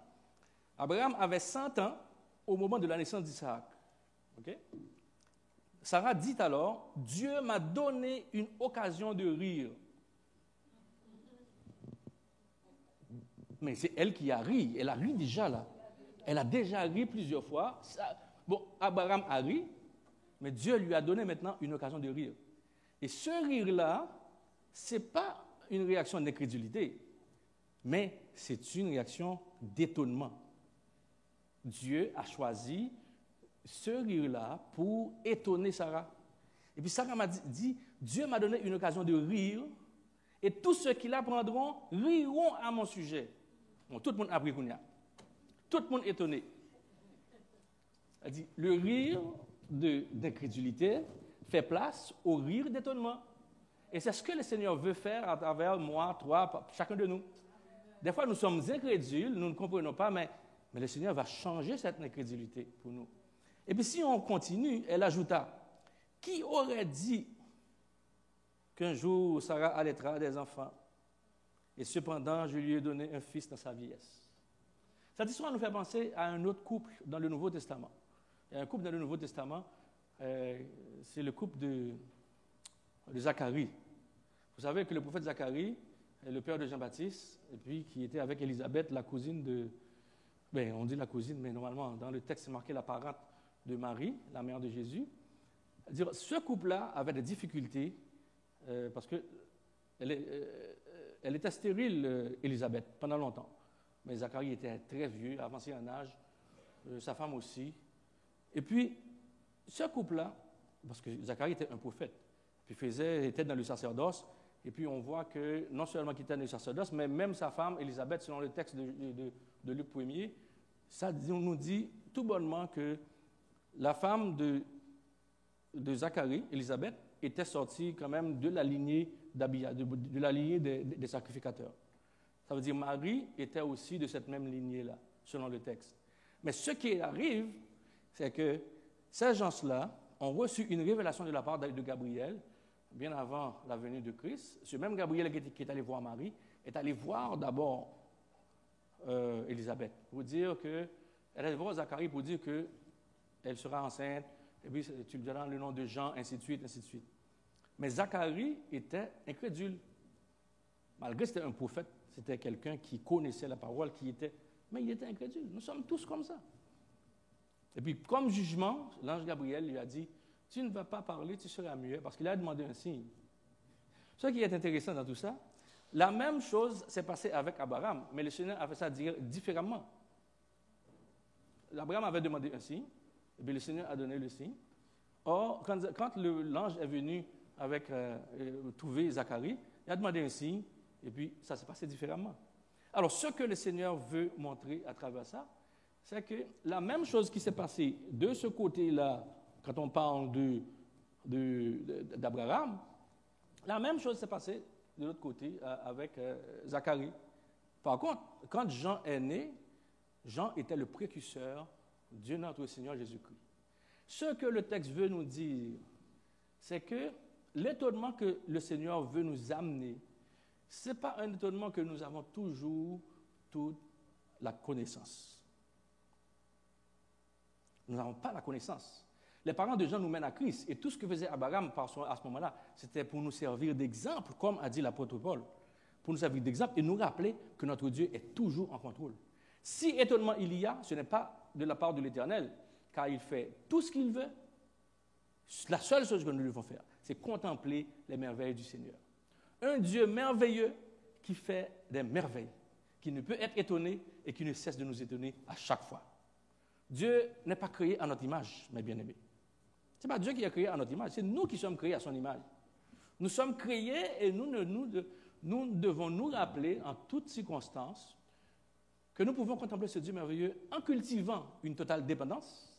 Abraham avait 100 ans au moment de la naissance d'Isaac. Okay? Sarah dit alors, Dieu m'a donné une occasion de rire. Mais c'est elle qui a ri. Elle a ri déjà là. Elle a déjà ri plusieurs fois. Bon, Abraham a ri, mais Dieu lui a donné maintenant une occasion de rire. Et ce rire-là, ce n'est pas une réaction d'incrédulité, mais c'est une réaction d'étonnement. Dieu a choisi ce rire-là pour étonner Sarah. Et puis Sarah m'a dit, Dieu m'a donné une occasion de rire, et tous ceux qui l'apprendront riront à mon sujet. Bon, tout le monde a pris Kounia. Tout le monde est étonné. Elle dit, le rire d'incrédulité fait place au rire d'étonnement. Et c'est ce que le Seigneur veut faire à travers moi, toi, chacun de nous. Des fois, nous sommes incrédules, nous ne comprenons pas, mais le Seigneur va changer cette incrédulité pour nous. Et puis, si on continue, elle ajouta, qui aurait dit qu'un jour Sarah allaitera des enfants, et cependant, je lui ai donné un fils dans sa vieillesse. Cette histoire nous fait penser à un autre couple dans le Nouveau Testament. Il y a un couple dans le Nouveau Testament, c'est le couple de Zacharie. Vous savez que le prophète Zacharie est le père de Jean-Baptiste, et puis qui était avec Élisabeth, la cousine de... Ben, on dit la cousine, mais normalement, dans le texte, c'est marqué la parente de Marie, la mère de Jésus. C'est-à-dire, ce couple-là avait des difficultés, parce que elle était stérile, Élisabeth, pendant longtemps. Mais Zacharie était très vieux, avancé en âge, sa femme aussi. Et puis, ce couple-là, parce que Zacharie était un prophète, puis était dans le sacerdoce, et puis on voit que non seulement qu'il était dans le sacerdoce, mais même sa femme, Élisabeth, selon le texte de Luc 1er, ça nous dit tout bonnement que la femme de Zacharie, Élisabeth, était sortie quand même de la lignée d'Abia, de la lignée des sacrificateurs. Ça veut dire Marie était aussi de cette même lignée-là, selon le texte. Mais ce qui arrive, c'est que ces gens-là ont reçu une révélation de la part de Gabriel, bien avant la venue de Christ. Ce même Gabriel qui est allé voir Marie, est allé voir d'abord Élisabeth, pour dire que, elle est allée voir Zacharie pour dire qu'elle sera enceinte, et puis tu lui donneras le nom de Jean, ainsi de suite, ainsi de suite. Mais Zacharie était incrédule. Malgré que c'était un prophète, c'était quelqu'un qui connaissait la parole, mais il était incrédule. Nous sommes tous comme ça. Et puis, comme jugement, l'ange Gabriel lui a dit, tu ne vas pas parler, tu seras muet, parce qu'il a demandé un signe. Ce qui est intéressant dans tout ça, la même chose s'est passée avec Abraham, mais le Seigneur a fait ça différemment. Abraham avait demandé un signe, et puis le Seigneur a donné le signe. Or, quand l'ange est venu trouver Zacharie, il a demandé un signe, et puis ça s'est passé différemment. Alors, ce que le Seigneur veut montrer à travers ça, c'est que la même chose qui s'est passée de ce côté-là, quand on parle d'Abraham, la même chose s'est passée de l'autre côté avec Zacharie. Par contre, quand Jean est né, Jean était le précurseur de notre Seigneur Jésus-Christ. Ce que le texte veut nous dire, c'est que l'étonnement que le Seigneur veut nous amener, ce n'est pas un étonnement que nous avons toujours toute la connaissance. Nous n'avons pas la connaissance. Les parents de Jean nous mènent à Christ, et tout ce que faisait Abraham à ce moment-là, c'était pour nous servir d'exemple, comme a dit l'apôtre Paul, pour nous servir d'exemple et nous rappeler que notre Dieu est toujours en contrôle. Si étonnement il y a, ce n'est pas de la part de l'Éternel, car il fait tout ce qu'il veut. La seule chose que nous devons faire, c'est contempler les merveilles du Seigneur. Un Dieu merveilleux qui fait des merveilles, qui ne peut être étonné et qui ne cesse de nous étonner à chaque fois. Dieu n'est pas créé à notre image, mes bien-aimés. Ce n'est pas Dieu qui est créé à notre image, c'est nous qui sommes créés à son image. Nous sommes créés et nous devons nous rappeler en toutes circonstances que nous pouvons contempler ce Dieu merveilleux en cultivant une totale dépendance,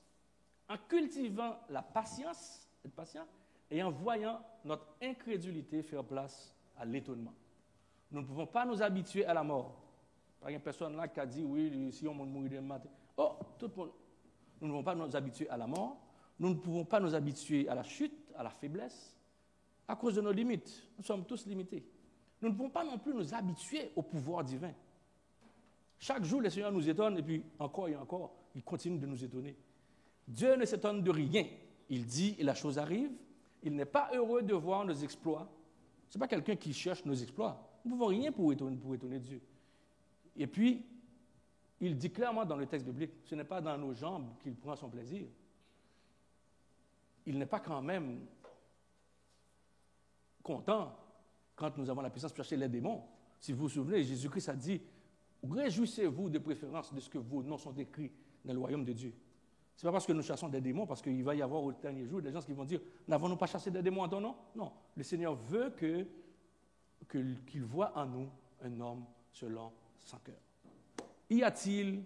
en cultivant la patience, être patient, et en voyant notre incrédulité faire place à l'étonnement. Nous ne pouvons pas nous habituer à la mort. Il y a une personne là qui a dit, oui, si on mourit demain matin. Oh, tout le monde. Nous ne pouvons pas nous habituer à la mort. Nous ne pouvons pas nous habituer à la chute, à la faiblesse, à cause de nos limites. Nous sommes tous limités. Nous ne pouvons pas non plus nous habituer au pouvoir divin. Chaque jour, le Seigneur nous étonne, et puis encore et encore, il continue de nous étonner. Dieu ne s'étonne de rien. Il dit, et la chose arrive, il n'est pas heureux de voir nos exploits. Ce n'est pas quelqu'un qui cherche nos exploits. Nous ne pouvons rien pour étonner Dieu. Et puis, il dit clairement dans le texte biblique, ce n'est pas dans nos jambes qu'il prend son plaisir. Il n'est pas quand même content quand nous avons la puissance de chercher les démons. Si vous vous souvenez, Jésus-Christ a dit, réjouissez-vous de préférence de ce que vos noms sont écrits dans le royaume de Dieu. Ce n'est pas parce que nous chassons des démons, parce qu'il va y avoir au dernier jour des gens qui vont dire, n'avons-nous pas chassé des démons en ton nom? Non, le Seigneur veut qu'il voit en nous un homme selon son cœur. Y a-t-il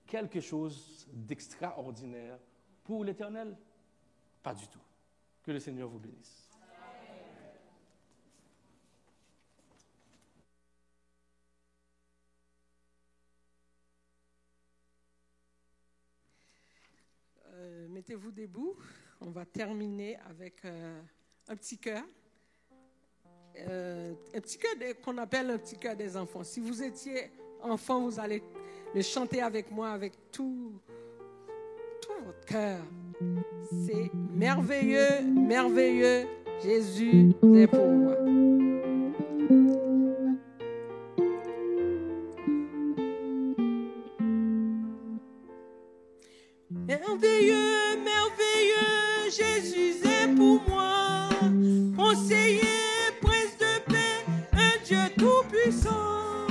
quelque chose d'extraordinaire pour l'Éternel? Pas du tout. Que le Seigneur vous bénisse. Mettez-vous debout. On va terminer avec un petit cœur. Un petit cœur qu'on appelle un petit cœur des enfants. Si vous étiez enfant, vous allez le chanter avec moi, avec tout votre cœur. C'est merveilleux, merveilleux, Jésus est pour moi. Merveilleux, merveilleux, Jésus est pour moi. Conseiller, prince de paix, un Dieu tout-puissant.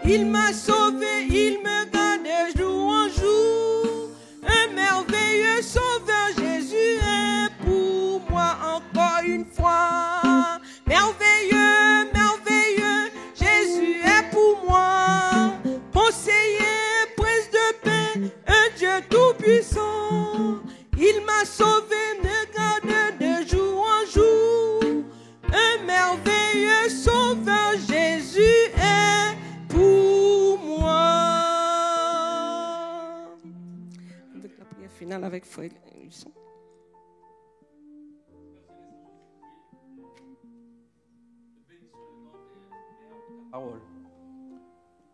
Il m'a sauvé, il me garde jour en jour. Un merveilleux sauveur, Jésus est pour moi encore une fois. Merveilleux, merveilleux, Jésus est pour moi. Conseiller, prince de paix, un Dieu tout-puissant. Il m'a sauvé, me garde de jour en jour. Un merveilleux sauveur, Jésus est pour moi. Avec la prière finale avec Frère Husson. Parole.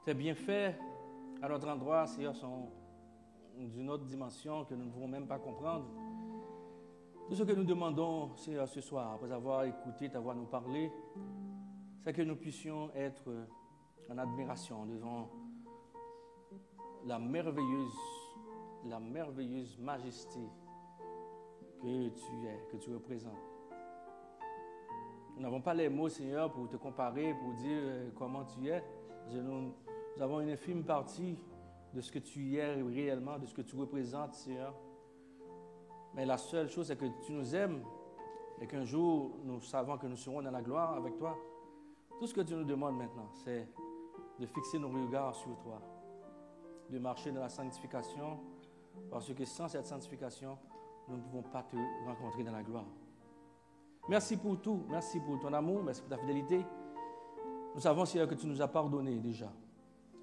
Tes bienfaits à notre endroit, Seigneur, sont d'une autre dimension que nous ne pouvons même pas comprendre. Tout ce que nous demandons, Seigneur, ce soir, après avoir écouté ta voix nous parler, c'est que nous puissions être en admiration devant la merveilleuse majesté que tu es, que tu représentes. Nous n'avons pas les mots, Seigneur, pour te comparer, pour dire comment tu es. Nous avons une infime partie de ce que tu es réellement, de ce que tu représentes, Seigneur. Mais la seule chose, c'est que tu nous aimes et qu'un jour, nous savons que nous serons dans la gloire avec toi. Tout ce que tu nous demandes maintenant, c'est de fixer nos regards sur toi, de marcher dans la sanctification, parce que sans cette sanctification, nous ne pouvons pas te rencontrer dans la gloire. Merci pour tout, merci pour ton amour, merci pour ta fidélité. Nous savons, Seigneur, que tu nous as pardonné déjà.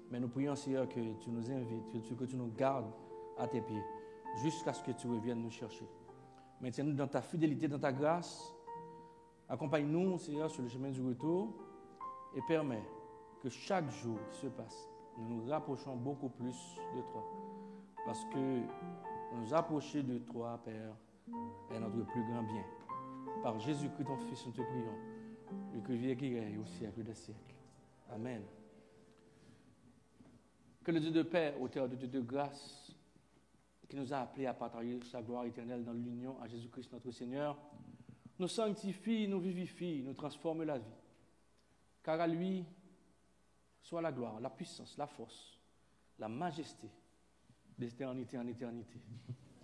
Mais nous prions, Seigneur, que tu nous invites, que tu nous gardes à tes pieds, jusqu'à ce que tu reviennes nous chercher. Maintiens-nous dans ta fidélité, dans ta grâce. Accompagne-nous, Seigneur, sur le chemin du retour et permets que chaque jour qui se passe, nous nous rapprochons beaucoup plus de toi. Parce que nous approcher de toi, Père, est notre plus grand bien. Par Jésus-Christ, ton Fils, nous te prions. Et que vienne qui règne au siècle des siècles. Amen. Que le Dieu de paix, auteur de Dieu de grâce, qui nous a appelés à partager sa gloire éternelle dans l'union à Jésus-Christ notre Seigneur, nous sanctifie, nous vivifie, nous transforme la vie. Car à lui soit la gloire, la puissance, la force, la majesté, d'éternité en éternité.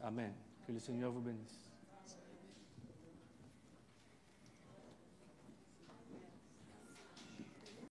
Amen. Que le Seigneur vous bénisse.